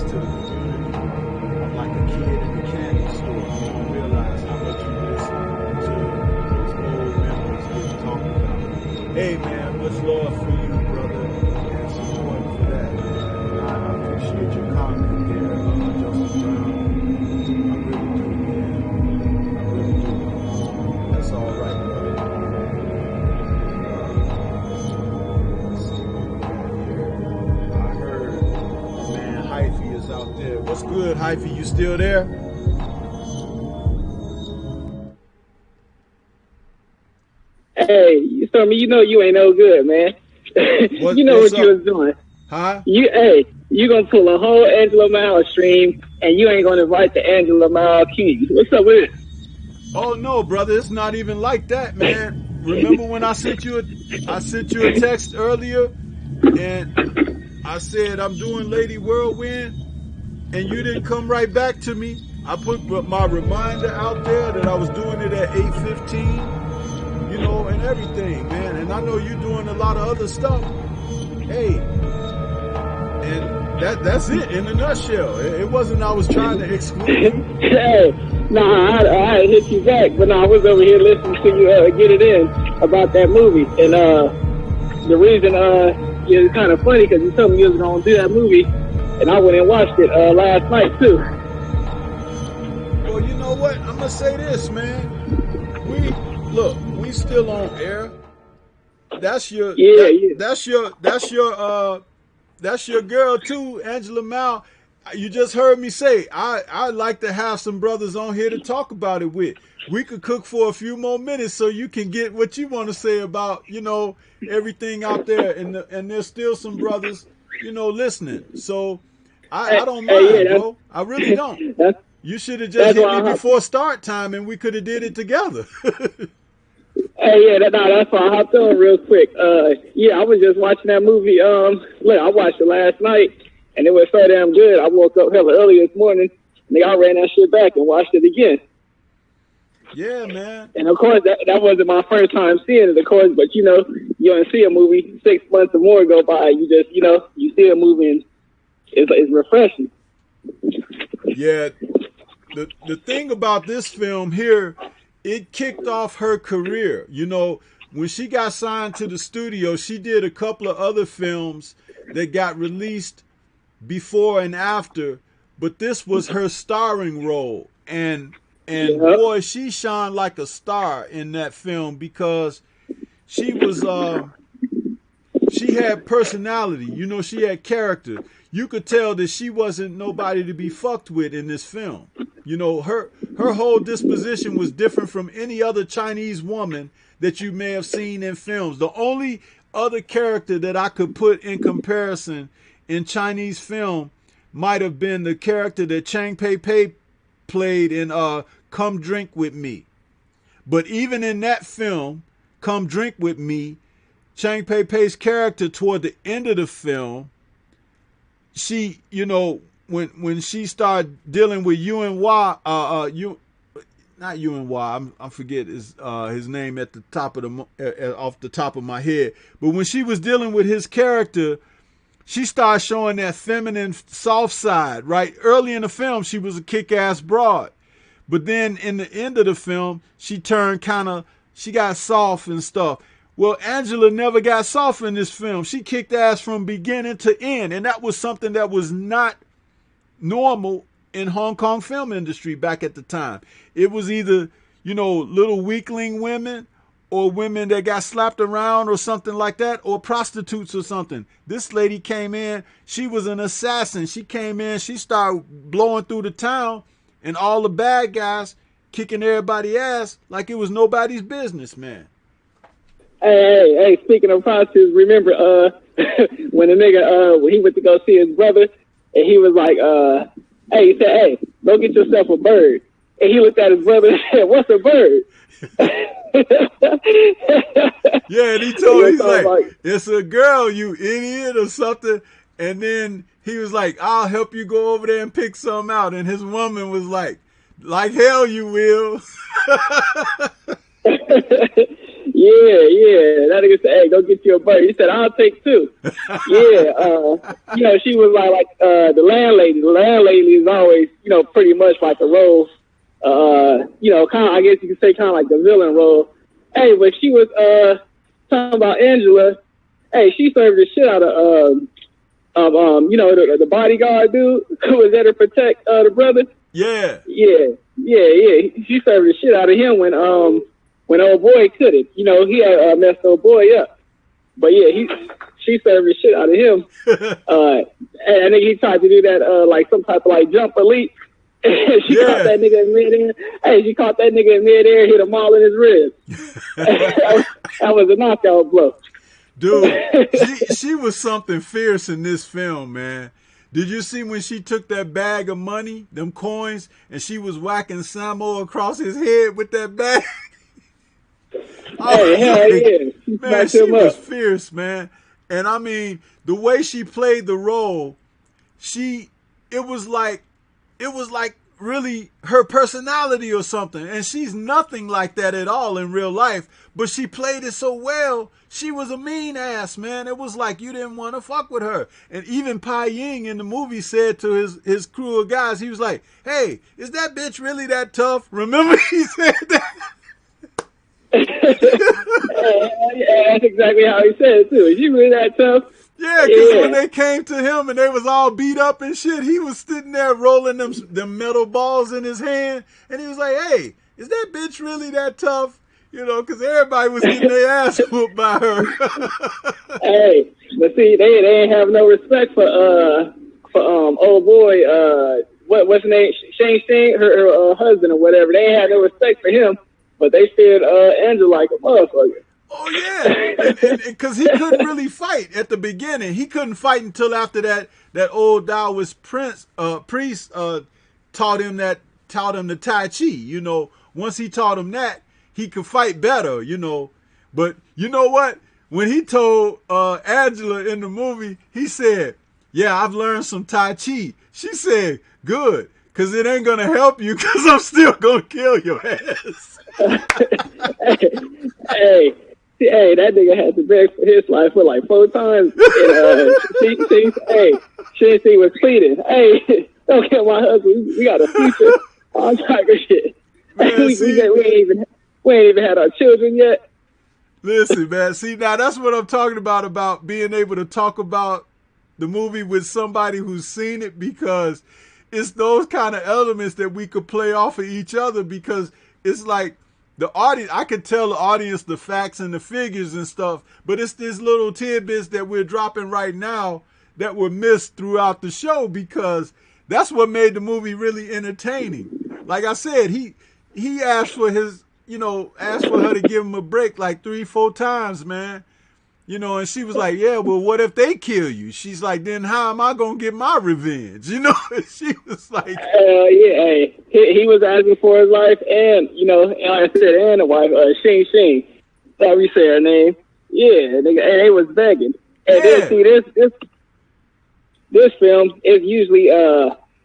To the community. I'm like a kid in the candy store. wifey, you still there? Hey, you told me you know you ain't no good, man. You know What's what you up? was doing. Huh? You gonna pull a whole Angela Miles stream, and you ain't gonna invite the Angela Miles King. What's up with Oh no, brother, it's not even like that, man. Remember when I sent you a text earlier and I said I'm doing Lady Whirlwind and you didn't come right back to me. I put my reminder out there that I was doing it at 8:15, you know, and everything, man. And I know you're doing a lot of other stuff. Hey, and that's it in a nutshell. It wasn't I was trying to exclude it? you. Hey, nah, I hit you back, but I was over here listening to you get it in about that movie, and the reason it's kind of funny because you told me you was gonna do that movie, and I went and watched it last night too. Well, you know what? I'm gonna say this, man. We still on air. That's your Yeah, that yeah. that's your girl too, Angela Mal. You just heard me say I like to have some brothers on here to talk about it with. We could cook for a few more minutes so you can get what you want to say about, you know, everything out there, and there's still some brothers, you know, listening. So I don't mind, Yeah, bro. I really don't. that's You should have just that's hit why me before start time and we could have did it together. that's why I hopped on real quick. Yeah, I was just watching that movie. Look, I watched it last night, and it was so damn good. I woke up hella early this morning, and I ran that shit back and watched it again. Yeah, man. And of course, that wasn't my first time seeing it, of course. But you know, you don't see a movie 6 months or more go by. You just, you know, you see a movie and it's refreshing. Yeah. The thing about this film here, it kicked off her career. You know, when she got signed to the studio, she did a couple of other films that got released before and after, but this was her starring role. And Yep. boy, she shined like a star in that film because she was she had personality. You know, she had character. You could tell that she wasn't nobody to be fucked with in this film. You know, her whole disposition was different from any other Chinese woman that you may have seen in films. The only other character that I could put in comparison in Chinese film might have been the character that Chang Pei Pei played in Come Drink With Me. But even in that film, Come Drink With Me, Chang Pei Pei's character toward the end of the film, she, you know, when she started dealing with Yuen Hua, not Yuen Hua, I forget his name at the top of off the top of my head, but when she was dealing with his character, she started showing that feminine, soft side. Right, early in the film, she was a kick-ass broad, but then in the end of the film, she got soft and stuff. Well, Angela never got soft in this film. She kicked ass from beginning to end. And that was something that was not normal in Hong Kong film industry back at the time. It was either, you know, little weakling women or women that got slapped around or something like that, or prostitutes or something. This lady came in, she was an assassin. She came in, she started blowing through the town, and all the bad guys kicking everybody's ass like it was nobody's business, man. Hey, speaking of prostitutes, remember when the nigga when he went to go see his brother and he was like, he said, hey, go get yourself a bird. And he looked at his brother and said, what's a bird? Yeah, and he told he's like, it's a girl, you idiot, or something. And then he was like, I'll help you go over there and pick some out. And his woman was like hell you will. Yeah. That nigga said, hey, go get you a bird. He said, I'll take two. Yeah, you know, she was like the landlady. The landlady is always, you know, pretty much like a role, you know, kind of, I guess you could say kind of like the villain role. Hey, but she was talking about Angela. Hey, she served the shit out of you know, the bodyguard dude who was there to protect the brother. Yeah. She served the shit out of him when old boy couldn't. You know, he had messed old boy up. But yeah, she served the shit out of him. And I think he tried to do that, like some type of like jump or leap. She caught that nigga in midair. Hey, she caught that nigga in midair, hit him all in his ribs. That was a knockout blow. Dude, she was something fierce in this film, man. Did you see when she took that bag of money, them coins, and she was whacking Samo across his head with that bag? Hey, hell yeah. Man, she was fierce, man. And I mean, the way she played the role, it was like really her personality or something. And she's nothing like that at all in real life. But she played it so well. She was a mean ass, man. It was like you didn't want to fuck with her. And even Pai Ying in the movie said to his crew of guys, he was like, hey, is that bitch really that tough? Remember he said that? Yeah, that's exactly how he said it too. Is you really that tough? Yeah, because when they came to him and they was all beat up and shit, he was sitting there rolling them metal balls in his hand, and he was like, hey, is that bitch really that tough? You know, because everybody was getting their ass whooped by her. Hey, but see, they didn't have no respect for old boy, what's his name? Shang, her husband or whatever. They ain't had no respect for him, but they feared Angela like a motherfucker. Oh, yeah, because he couldn't really fight at the beginning. He couldn't fight until after that old Taoist priest taught him the Tai Chi. You know, once he taught him that, he could fight better, you know. But you know what? When he told Angela in the movie, he said, yeah, I've learned some Tai Chi. She said, good, because it ain't going to help you because I'm still going to kill your ass. Hey, that nigga had to beg for his life for like 4 times. And, she was pleading. Hey, don't kill my husband. We got a future. All type of shit. Man, we ain't even had our children yet. Listen, man. See, now that's what I'm talking about being able to talk about the movie with somebody who's seen it, because it's those kind of elements that we could play off of each other, because it's like, the audience, I could tell the audience the facts and the figures and stuff, but it's these little tidbits that we're dropping right now that were missed throughout the show, because that's what made the movie really entertaining. Like I said, he asked for asked for her to give him a break like 3-4 times, man. You know, and she was like, yeah, well, what if they kill you? She's like, then how am I going to get my revenge? You know, she was like... yeah, he was asking for his life, and, you know, and like I said, and the wife, Xing, how we say her name. Yeah, and they was begging. And then, see, this film is usually,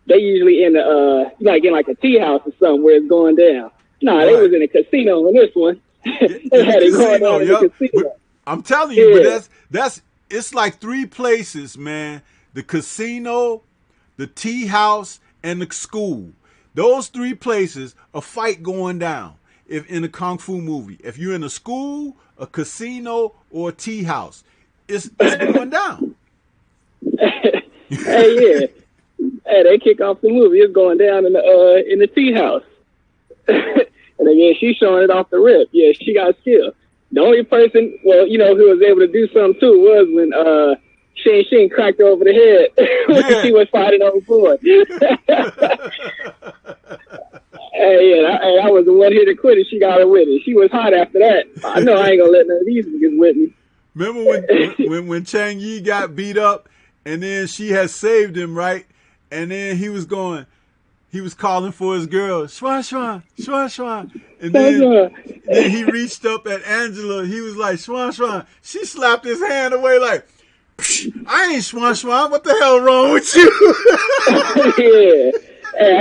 they usually in the, like in like a tea house or something where it's going down. Nah, They was in a casino in this one. They had it going on in the casino. I'm telling you, but it's like 3 places, man. The casino, the tea house, and the school. Those 3 places, a fight going down if in a kung fu movie. If you're in a school, a casino, or a tea house, it's going down. Hey, yeah. Hey, they kick off the movie. It's going down in the tea house. And again, she's showing it off the rip. Yeah, she got skill. The only person, well, you know, who was able to do something too was when Xing cracked her over the head when she was fighting over board. Hey, I was the one here to quit it. She got her with it. She was hot after that. I know I ain't gonna let none of these niggas with me. Remember when Chang Yi got beat up, and then she had saved him, right? And then he was calling for his girl, Schwan, Schwan, Schwan, Schwan. And then he reached up at Angela. He was like, Schwan, Schwan. She slapped his hand away like, I ain't Schwan, Schwan. What the hell wrong with you? Yeah. Hey,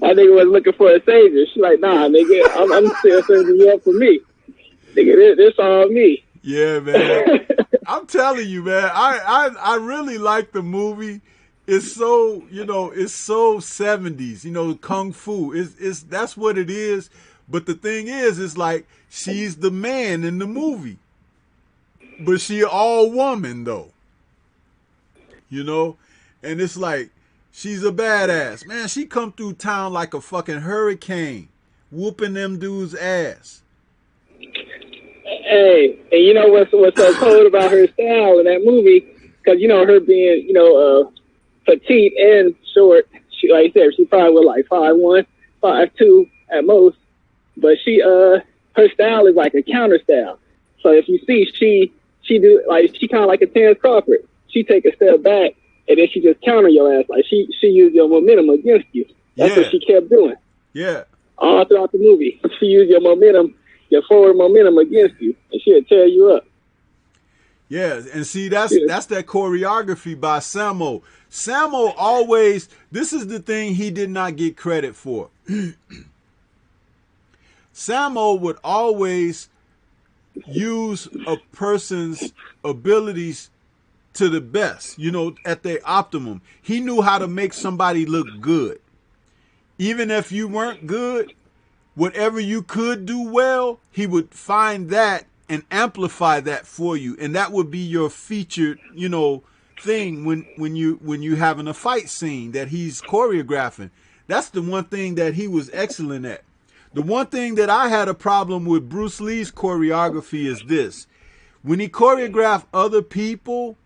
I think was looking for a savior. She's like, nah, nigga, I'm still serving you up for me. Nigga, this all me. Yeah, man. I'm telling you, man. I really like the movie. It's so, it's so 70s, kung fu. That's what it is. But the thing is, it's like she's the man in the movie. But she all woman though. And it's like she's a badass. Man, she come through town like a fucking hurricane, whooping them dudes' ass. Hey, and you know what's so cold about her style in that movie? Because you know her being petite and short. She, like I said, she probably was like 5'1", 5'2" at most. But her style is like a counter style. So if you see, she do like she kind of like a Terrence Crawford. She take a step back and then she just counter your ass. Like she used your momentum against you. That's what she kept doing. Yeah. All throughout the movie, she used your momentum, your forward momentum against you, and she'll tear you up. Yeah, and see that's that choreography by Sammo. Sammo always, this is the thing he did not get credit for. Sammo would always use a person's abilities to the best, at their optimum. He knew how to make somebody look good. Even if you weren't good, whatever you could do well, he would find that and amplify that for you. And that would be your featured, thing when you having a fight scene that he's choreographing. That's the one thing that he was excellent at. The one thing that I had a problem with Bruce Lee's choreography is this. When he choreographed other people,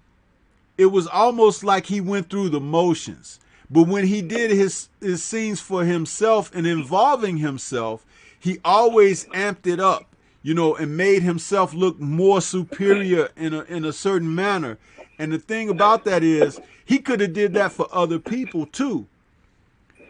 it was almost like he went through the motions. But when he did his scenes for himself and involving himself, he always amped it up, and made himself look more superior in a certain manner. And the thing about that is he could have did that for other people too.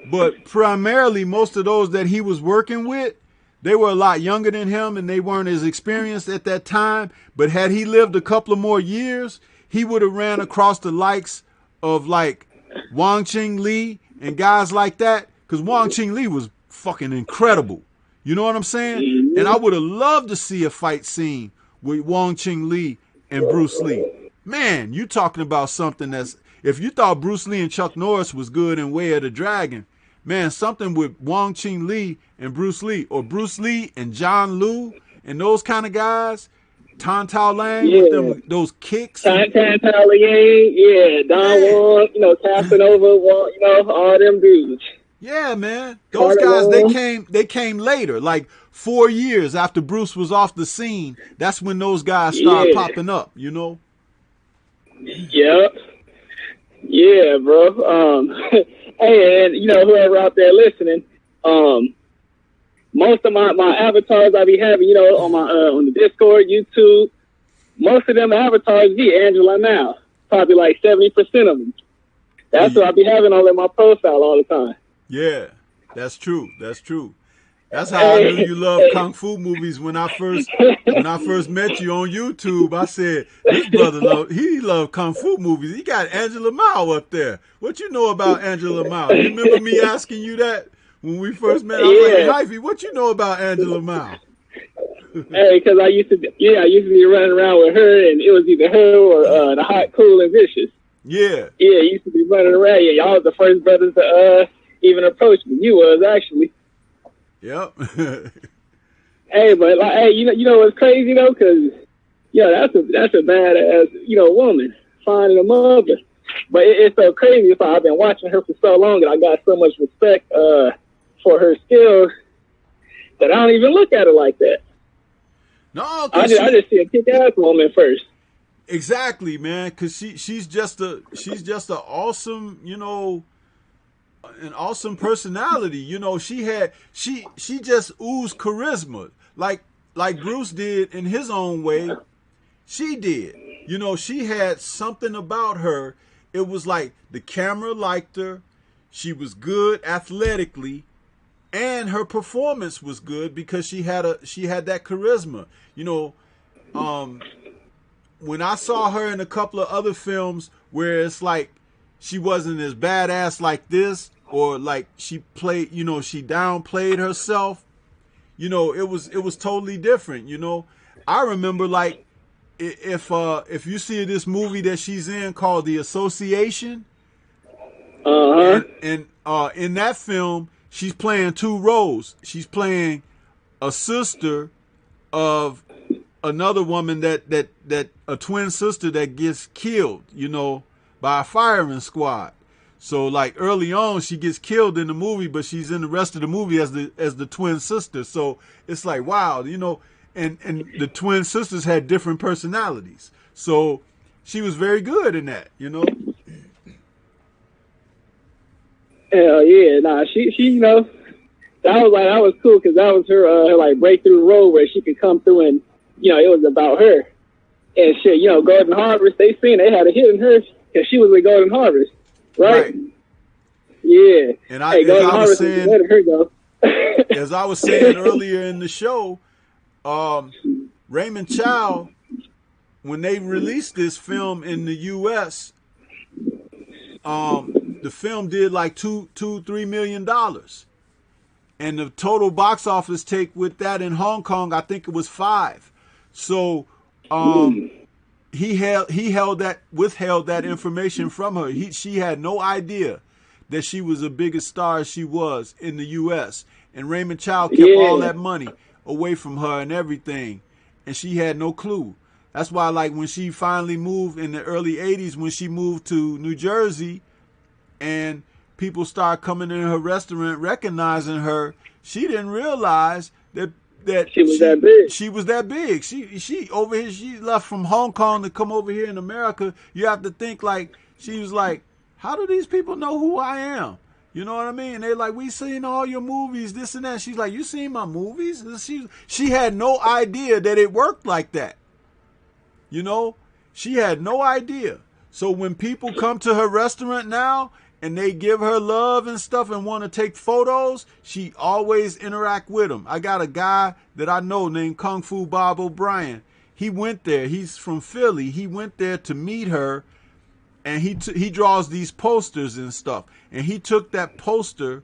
But primarily most of those that he was working with, they were a lot younger than him and they weren't as experienced at that time. But had he lived a couple of more years, he would have ran across the likes of like Wang Lee and guys like that. Because Wang Lee was fucking incredible. You know what I'm saying? And I would have loved to see a fight scene with Wang Lee and Bruce Lee. Man, you talking about something that's, if you thought Bruce Lee and Chuck Norris was good in Way of the Dragon, man, something with Wang Lee and Bruce Lee, or Bruce Lee and John Liu and those kind of guys, Tan Tao Lang with them, those kicks. Tan Tao Liang, Don Wong, Casanova, all them dudes. Yeah, man. Those guys, they came later, like 4 years after Bruce was off the scene. That's when those guys started popping up, Yep. Yeah, bro. Hey, and whoever out there listening, most of my avatars I be having, on my on the Discord, YouTube, most of them avatars be Angela now. Probably like 70% of them. That's what I be having on my profile all the time. Yeah, that's true. That's true. That's how I knew you loved kung fu movies when I first met you on YouTube. I said, this brother loved kung fu movies. He got Angela Mao up there. What you know about Angela Mao? You remember me asking you that when we first met? I was like, hey, Hyphy, what you know about Angela Mao? Hey, because I used to be running around with her, and it was either her or the Hot, Cool, and Vicious. Yeah. Yeah, used to be running around. Yeah, y'all was the first brothers to even approach me. You was actually. Yep. Hey, but you know what's crazy though? Because that's a badass woman finding a mother. But it's so crazy. So I've been watching her for so long, and I got so much respect for her skills that I don't even look at her like that. No, I just see a kick-ass woman first. Exactly, man. Because she's just a awesome, an awesome personality. She just oozed charisma, like Bruce did in his own way. She did. She had something about her. It was like the camera liked her. She was good athletically, and her performance was good because she had that charisma. When I saw her in a couple of other films where it's like she wasn't as badass like this, or like she played, she downplayed herself, it was totally different. I remember, like, if you see this movie that she's in called The Association, and in that film she's playing two roles. She's playing a sister of another woman that a twin sister that gets killed, by a firing squad. So like early on she gets killed in the movie, but she's in the rest of the movie as the twin sister. So it's like, wow, and the twin sisters had different personalities. So she was very good in that, you know. Hell yeah, nah, she you know, that was cool because that was her like breakthrough role where she could come through and you know it was about her and shit. You know, Golden Harvest, they had a hit in her because she was with Golden Harvest, right? Yeah. And Golden Harvest let her go. As I was saying earlier in the show, Raymond Chow, when they released this film in the U.S., the film did like $3 million, and the total box office take with that in Hong Kong, I think it was 5. So withheld that information from her. She had no idea that she was the biggest star she was in the U.S. And Raymond Chow kept all that money away from her and everything, and she had no clue. That's why, like, when she finally moved in the early 80s, when she moved to New Jersey and people started coming in her restaurant recognizing her, she didn't realize that she was that big. She was that big. She over here, she left from Hong Kong to come over here in America. You have to think, like, she was like, how do these people know who I am? You know what I mean? They're like, we seen all your movies, this and that. She's like, you seen my movies? She had no idea that it worked like that. You know, she had no idea. So when people come to her restaurant now and they give her love and stuff and want to take photos, she always interact with them. I got a guy that I know named Kung Fu Bob O'Brien. He went there. He's from Philly. He went there to meet her, and he draws these posters and stuff. And he took that poster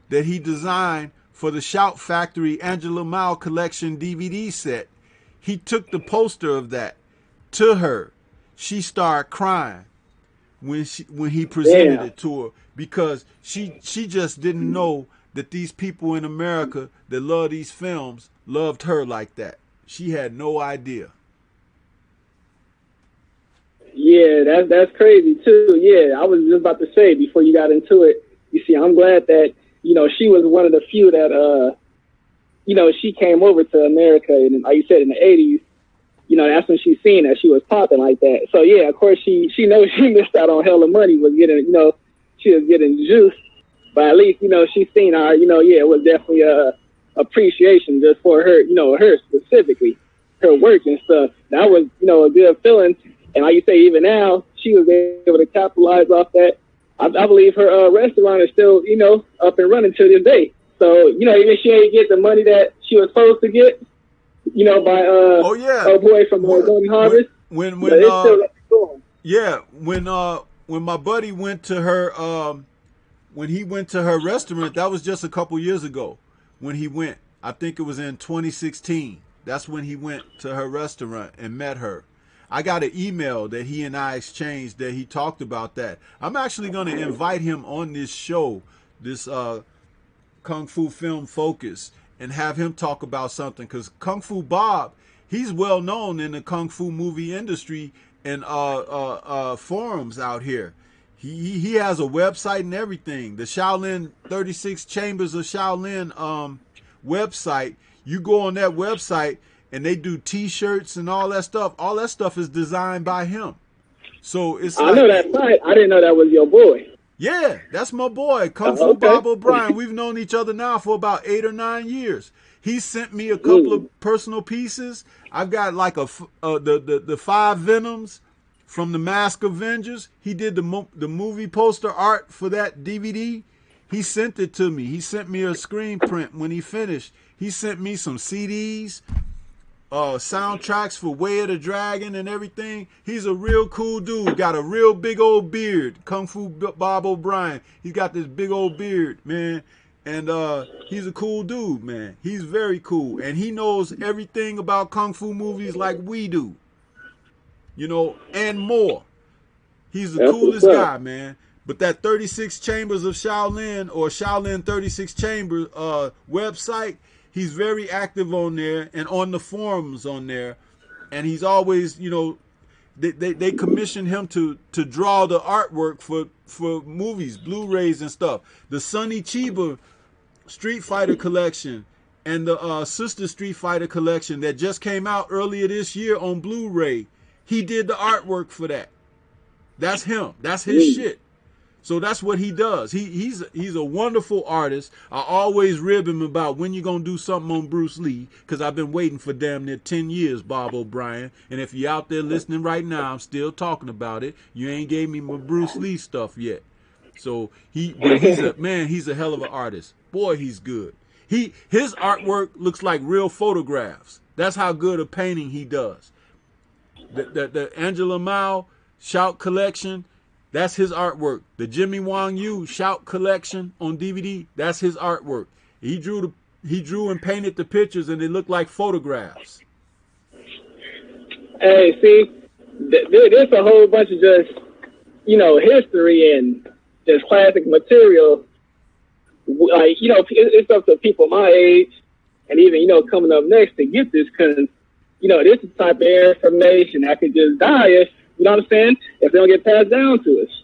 that he designed for the Shout Factory Angela Mao collection DVD set. He took the poster of that to her. She started crying when he presented it to her, because she just didn't know that these people in America that love these films loved her like that. She had no idea. Yeah, that's crazy too. Yeah, I was just about to say before you got into it. You see, I'm glad that she was one of the few that she came over to America, and like you said, in the '80s. That's when she seen that she was popping like that. So yeah, of course she knows she missed out on hella money. Was getting she was getting juiced, but at least she seen her. It was definitely a appreciation just for her. Her specifically, her work and stuff. That was a good feeling. And like you say, even now she was able to capitalize off that. I believe her restaurant is still up and running to this day. So even she ain't get the money that she was supposed to get. By oh boy from Golden Harvest. When my buddy went to her when he went to her restaurant, that was just a couple years ago when he went. I think it was in 2016. That's when he went to her restaurant and met her. I got an email that he and I exchanged that he talked about that. I'm actually going to invite him on this show, this Kung Fu Film Focus, and have him talk about something, because Kung Fu Bob, he's well known in the Kung Fu movie industry and forums out here. He has a website and everything. The Shaolin 36 Chambers of Shaolin website. You go on that website and they do T-shirts and all that stuff. All that stuff is designed by him. So it's I know that site. I didn't know that was your boy. Yeah, that's my boy, Kung Fu Bob O'Brien. We've known each other now for about 8 or 9 years. He sent me a couple of personal pieces. I've got like the 5 Venoms from the Mask Avengers. He did the movie poster art for that DVD. He sent it to me. He sent me a screen print when he finished. He sent me some CDs, soundtracks for Way of the Dragon and everything. He's a real cool dude. Got a real big old beard. Kung Fu Bob O'Brien. He's got this big old beard, man. And he's a cool dude, man. He's very cool. And he knows everything about Kung Fu movies like we do. And more. He's the coolest guy, man. But that 36 Chambers of Shaolin, or Shaolin 36 Chambers website, he's very active on there and on the forums on there. And he's always, they commission him to draw the artwork for movies, Blu-rays and stuff. The Sonny Chiba Street Fighter collection and the Sister Street Fighter collection that just came out earlier this year on Blu-ray. He did the artwork for that. That's him. That's his shit. So that's what he does. He's a wonderful artist. I always rib him about when you gonna do something on Bruce Lee, because I've been waiting for damn near 10 years, Bob O'Brien. And if you're out there listening right now, I'm still talking about it. You ain't gave me my Bruce Lee stuff yet. So but he's a hell of an artist. Boy, he's good. His artwork looks like real photographs. That's how good a painting he does. The Angela Mao Shout collection, that's his artwork. The Jimmy Wang Yu Shout collection on DVD, that's his artwork. He drew and painted the pictures, and they look like photographs. Hey, see, there's a whole bunch of just, history and just classic material. Like, it's up to people my age and even, coming up next to get this, because, this is the type of information that could just die if, you know what I'm saying, if they don't get passed down to us.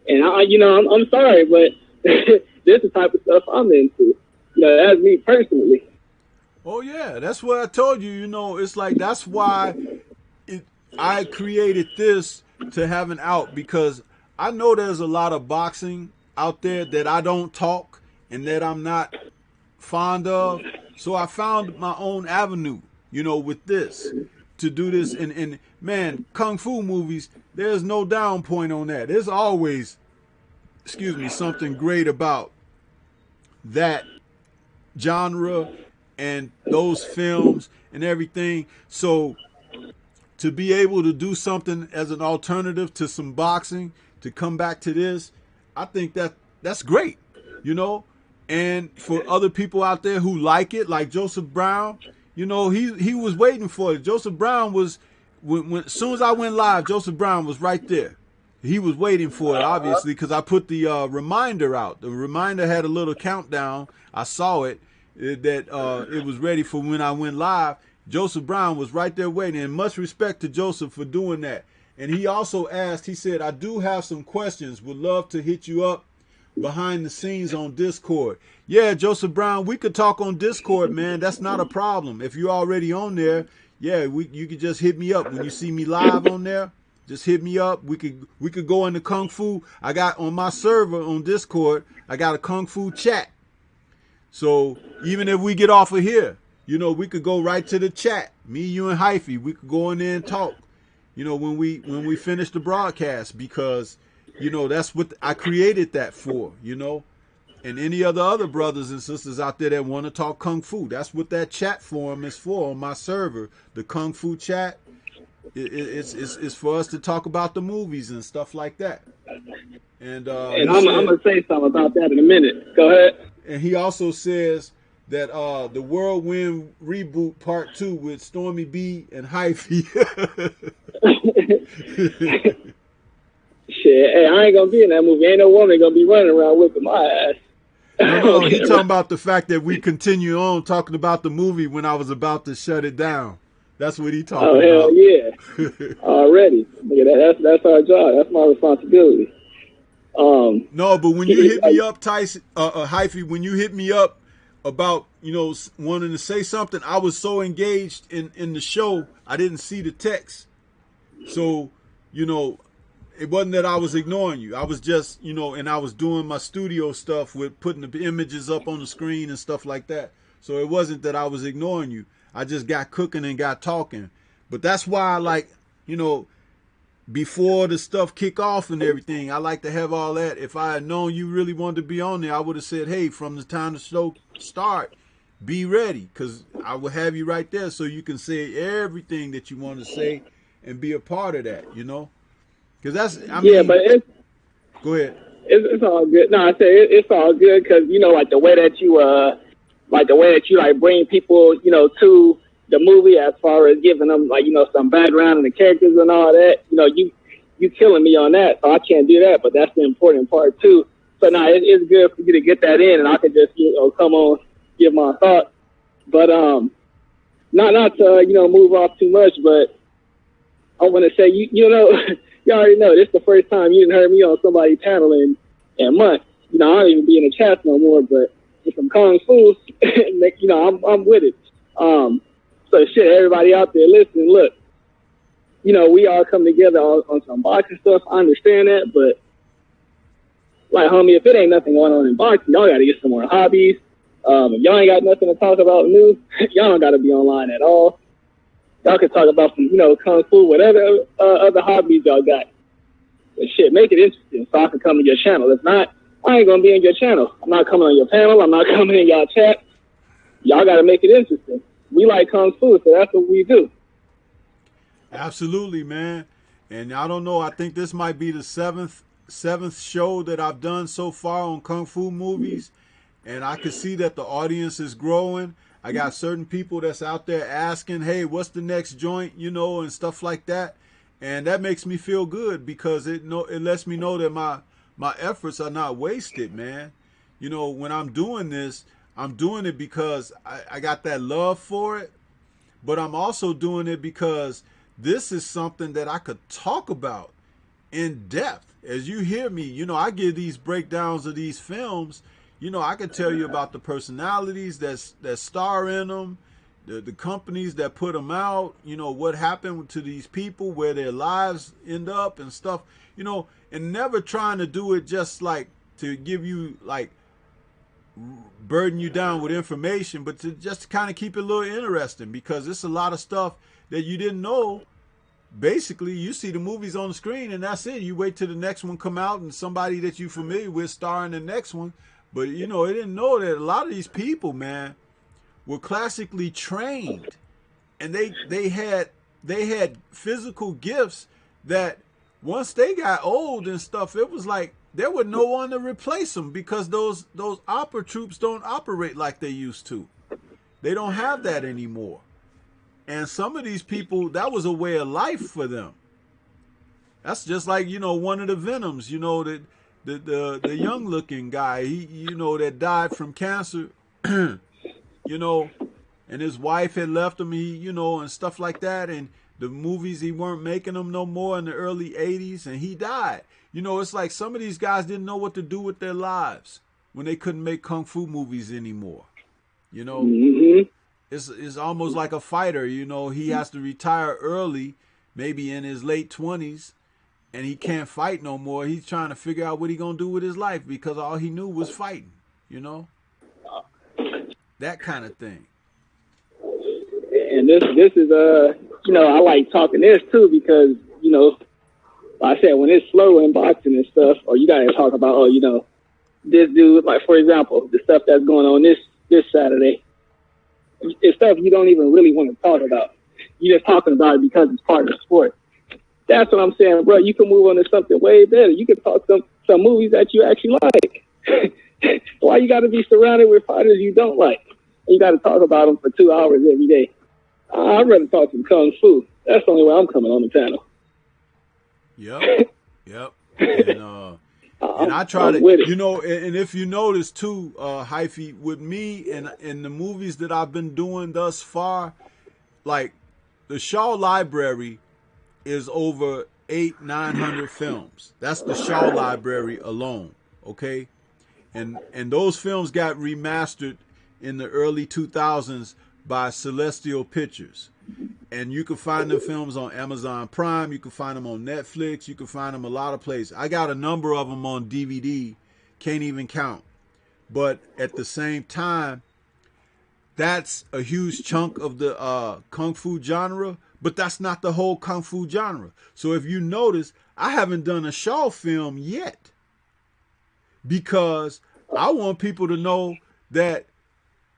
And I'm sorry, but this is the type of stuff I'm into. That's me personally. Oh yeah, that's what I told you. It's like that's why I created this to have an out, because I know there's a lot of boxing out there that I don't talk and that I'm not fond of. So I found my own avenue, with this, to do this. And man, Kung Fu movies, there's no down point on that. There's always, something great about that genre and those films and everything. So to be able to do something as an alternative to some boxing, to come back to this, I think that's great, And for other people out there who like it, like Joseph Brown, he was waiting for it. Joseph Brown was, as soon as I went live, Joseph Brown was right there. He was waiting for it, obviously, because I put the reminder out. The reminder had a little countdown. I saw it, that it was ready for when I went live. Joseph Brown was right there waiting, and much respect to Joseph for doing that. And he also asked, he said, I do have some questions. Would love to hit you up behind the scenes on Discord. Yeah, Joseph Brown, we could talk on Discord, man. That's not a problem. If you're already on there, yeah, you could just hit me up. When you see me live on there, just hit me up. We could go into Kung Fu. I got on my server on Discord, I got a Kung Fu chat. So even if we get off of here, we could go right to the chat. Me, you, and Hyphy, we could go in there and talk. When we finish the broadcast, because that's what I created that for. And any other brothers and sisters out there that want to talk Kung Fu, that's what that chat forum is for on my server. The Kung Fu chat, it's for us to talk about the movies and stuff like that. And I'm gonna say something about that in a minute. Go ahead. And he also says that the Whirlwind reboot part 2 with Stormy B and Hyphy. Shit, hey, I ain't gonna be in that movie. Ain't no woman gonna be running around whipping my ass. No, he talking about the fact that we continue on talking about the movie when I was about to shut it down. That's what he talking about. Oh, hell yeah. Already. That's our job. That's my responsibility. No, but when you hit me up, Tyson, Hyphy, when you hit me up about, wanting to say something, I was so engaged in the show, I didn't see the text. So, it wasn't that I was ignoring you. I was just, and I was doing my studio stuff with putting the images up on the screen and stuff like that. So it wasn't that I was ignoring you. I just got cooking and got talking. But that's why I like, before the stuff kick off and everything, I like to have all that. If I had known you really wanted to be on there, I would have said, hey, from the time the show start, be ready, because I will have you right there so you can say everything that you want to say and be a part of that, Because that's, yeah, but go ahead. It's all good. No, I say it's all good because like the way that you bring people to the movie, as far as giving them some background and the characters and all that. You killing me on that, so I can't do that. But that's the important part too. So now it's good for you to get that in, and I can just come on, give my thoughts. But not to move off too much, but I want to say you already know this is the first time you didn't heard me on somebody's panel in months. I don't even be in the chat no more, but with some kung fu, you know, I'm with it. So shit, everybody out there listening, look, you know, we all come together on some boxing stuff. I understand that, but like, homie, if it ain't nothing going on in boxing, y'all got to get some more hobbies. If y'all ain't got nothing to talk about new, y'all don't got to be online at all. Y'all can talk about some, you know, kung fu, whatever other hobbies y'all got. But shit, make it interesting so I can come to your channel. If not, I ain't going to be in your channel. I'm not coming on your panel. I'm not coming in y'all chat. Y'all got to make it interesting. We like kung fu, so that's what we do. Absolutely, man. And I don't know, I think this might be the seventh show that I've done so far on kung fu movies, and I can see that the audience is growing. I got certain people that's out there asking, hey, what's the next joint, you know, and stuff like that. And that makes me feel good because it lets me know that my efforts are not wasted, man. You know, when I'm doing this, I'm doing it because I got that love for it, but I'm also doing it because this is something that I could talk about in depth. As you hear me, you know, I give these breakdowns of these films. You know, I can tell you about the personalities that star in them, the companies that put them out, you know, what happened to these people, where their lives end up and stuff, you know, and never trying to do it just like to give you, like, burden you down with information, but to just kind of keep it a little interesting, because it's a lot of stuff that you didn't know. Basically, you see the movies on the screen and that's it. You wait till the next one come out and somebody that you're familiar with star in the next one. But, you know, they didn't know that a lot of these people, man, were classically trained, and they had physical gifts that once they got old and stuff, it was like there was no one to replace them, because those opera troops don't operate like they used to. They don't have that anymore. And some of these people, that was a way of life for them. That's just like, you know, one of the Venoms, you know, the young looking guy, he, you know, that died from cancer, you know, and his wife had left him, he, you know, and stuff like that. And the movies, he weren't making them no more in the early 80s, and he died. You know, it's like some of these guys didn't know what to do with their lives when they couldn't make kung fu movies anymore. You know, it's almost like a fighter, you know, he has to retire early, maybe in his late 20s, and he can't fight no more. He's trying to figure out what he's going to do with his life, because all he knew was fighting, you know, that kind of thing. And this is, you know, I like talking this too, because, you know, like I said, when it's slow in boxing and stuff, or you got to talk about, oh, you know, this dude, like, for example, the stuff that's going on this Saturday, it's stuff you don't even really want to talk about. You're just talking about it because it's part of the sport. That's what I'm saying, bro. You can move on to something way better. You can talk some movies that you actually like. Why you got to be surrounded with fighters you don't like? You got to talk about them for 2 hours every day. I'd rather talk some kung fu. That's the only way I'm coming on the panel. Yep. And I try to, you know, and if you notice too, Hyphy, with me and the movies that I've been doing thus far, like the Shaw Library is over 900 films. That's the Shaw Library alone, okay? And those films got remastered in the early 2000s by Celestial Pictures. And you can find the films on Amazon Prime. You can find them on Netflix. You can find them a lot of places. I got a number of them on DVD. Can't even count. But at the same time, that's a huge chunk of the Kung Fu genre. But that's not the whole Kung Fu genre. So if you notice, I haven't done a Shaw film yet, because I want people to know that,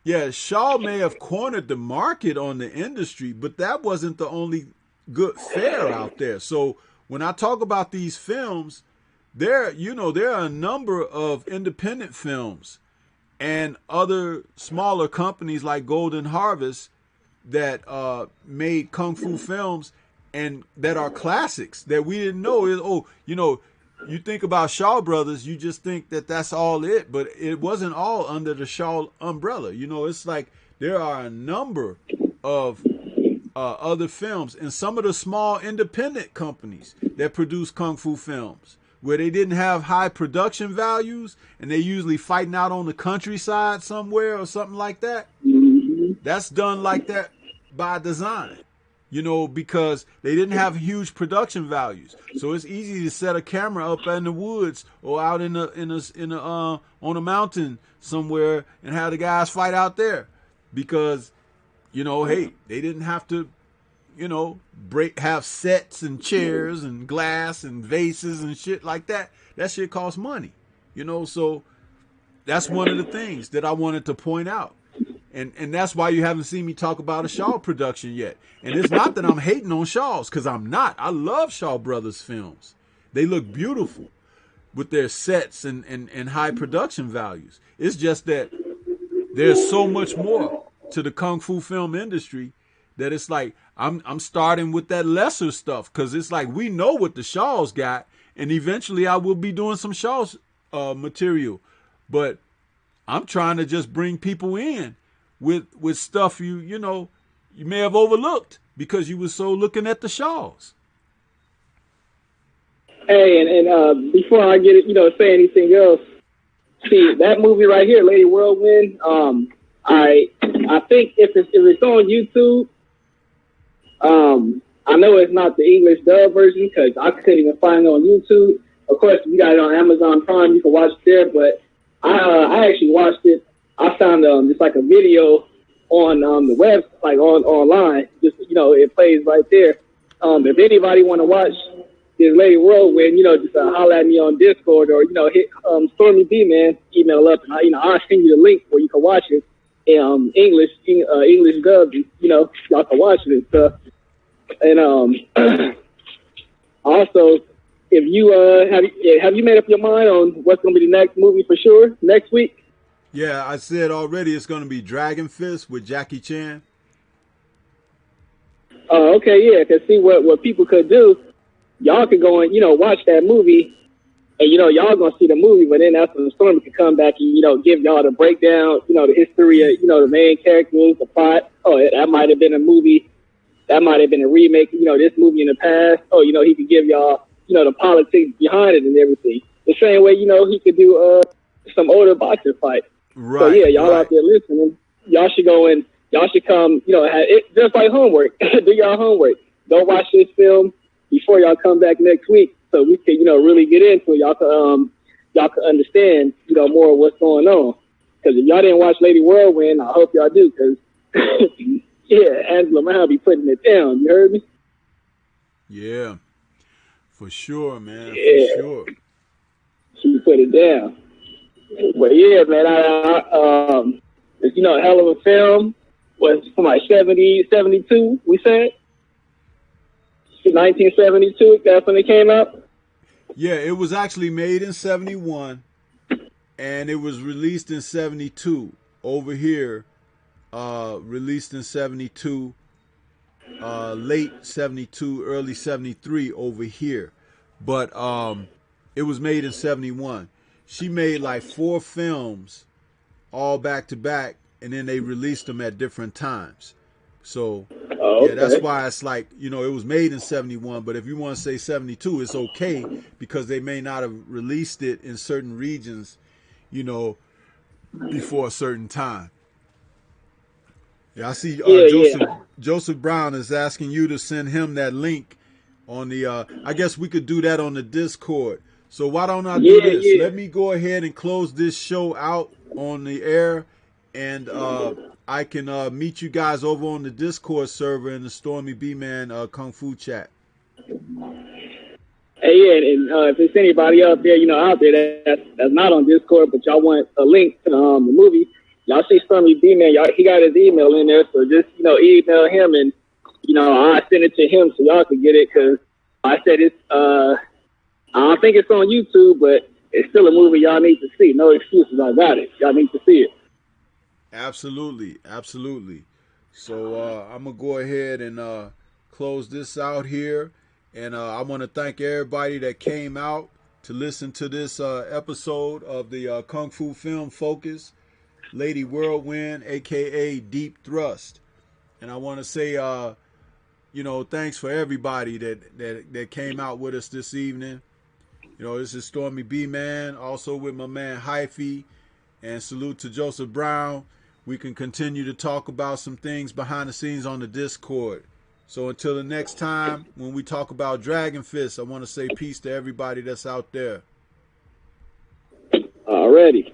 yeah, Shaw may have cornered the market on the industry, but that wasn't the only good fare out there. So when I talk about these films, there are a number of independent films and other smaller companies like Golden Harvest that made kung fu films and that are classics that we didn't know. You think about Shaw Brothers, you just think that that's all it, but it wasn't all under the Shaw umbrella. You know, it's like there are a number of other films, and some of the small independent companies that produce kung fu films. where they didn't have high production values and they usually fighting out on the countryside somewhere or something like that. Mm-hmm. That's done like that by design, because they didn't have huge production values. So it's easy to set a camera up in the woods or out in on a mountain somewhere and have the guys fight out there, because hey, they didn't have to have sets and chairs and glass and vases and shit like that. That shit costs money, so that's one of the things that I wanted to point out. And that's why you haven't seen me talk about a Shaw production yet. And it's not that I'm hating on Shaw's, because I'm not. I love Shaw Brothers films. They look beautiful with their sets and high production values. It's just that there's so much more to the Kung Fu film industry that it's like I'm starting with that lesser stuff, because it's like we know what the Shaws got, and eventually I will be doing some Shaws material. But I'm trying to just bring people in with stuff you may have overlooked because you were so looking at the Shaws. Hey, and before I get it, say anything else, see that movie right here, Lady Whirlwind. I think if it's on YouTube, I know it's not the English dub version because I couldn't even find it on YouTube. Of course, if you got it on Amazon Prime, you can watch it there. But I actually watched it. I found just like a video on the web, like online. Just it plays right there. If anybody want to watch this Lady Whirlwind, just holler at me on Discord or hit Stormy B, man, email up and I'll send you the link where you can watch it in English dub. Y'all can watch it and stuff. And also, if you have you made up your mind on what's going to be the next movie for sure next week? Yeah, I said already it's going to be Dragon Fist with Jackie Chan. Oh, okay, yeah. Because see what people could do, y'all could go and watch that movie, and y'all gonna see the movie, but then that's when the Stormy could come back and give y'all the breakdown, the history of the main characters, the plot. Oh, that might have been a movie. That might have been a remake, this movie in the past. Oh, he could give y'all, the politics behind it and everything. The same way, he could do some older boxing fights. Right. So, yeah, y'all out there listening, y'all should go and y'all should come, just like homework. Do y'all homework. Go watch this film before y'all come back next week so we can, really get into it. Y'all can understand, more of what's going on. Because if y'all didn't watch Lady Whirlwind, I hope y'all do, because... Yeah, Angela Brown be putting it down. You heard me? Yeah, for sure, man. Yeah. For sure. She put it down. But yeah, man, it's, a hell of a film. Was from like 72, we said? 1972, that's when it came out? Yeah, it was actually made in 71, and it was released in 72 over here. Released in 72, late 72, early 73 over here. But it was made in 71. She made like 4 films all back to back, and then they released them at different times. So, okay. Yeah, that's why it's like, it was made in 71, but if you want to say 72, it's okay because they may not have released it in certain regions, before a certain time. Yeah, I see Joseph Brown is asking you to send him that link on the I guess we could do that on the Discord. So why don't I do this? Yeah. Let me go ahead and close this show out on the air, and I can meet you guys over on the Discord server in the Stormy B-Man Kung Fu chat. Hey, yeah, and if there's anybody out there, out there that's not on Discord, but y'all want a link to the movie, y'all see Stormy B-Man, he got his email in there, so just, email him, and, I'll send it to him so y'all can get it, because I said it's, I don't think it's on YouTube, but it's still a movie y'all need to see. No excuses, I got it. Y'all need to see it. Absolutely, absolutely. So I'm going to go ahead and close this out here, and I want to thank everybody that came out to listen to this episode of the Kung Fu Film Focus. Lady Whirlwind, aka Deep Thrust, and I want to say, thanks for everybody that came out with us this evening. This is Stormy B, man. Also with my man Hyphy. And salute to Joseph Brown. We can continue to talk about some things behind the scenes on the Discord. So until the next time, when we talk about Dragon Fist, I want to say peace to everybody that's out there. Already.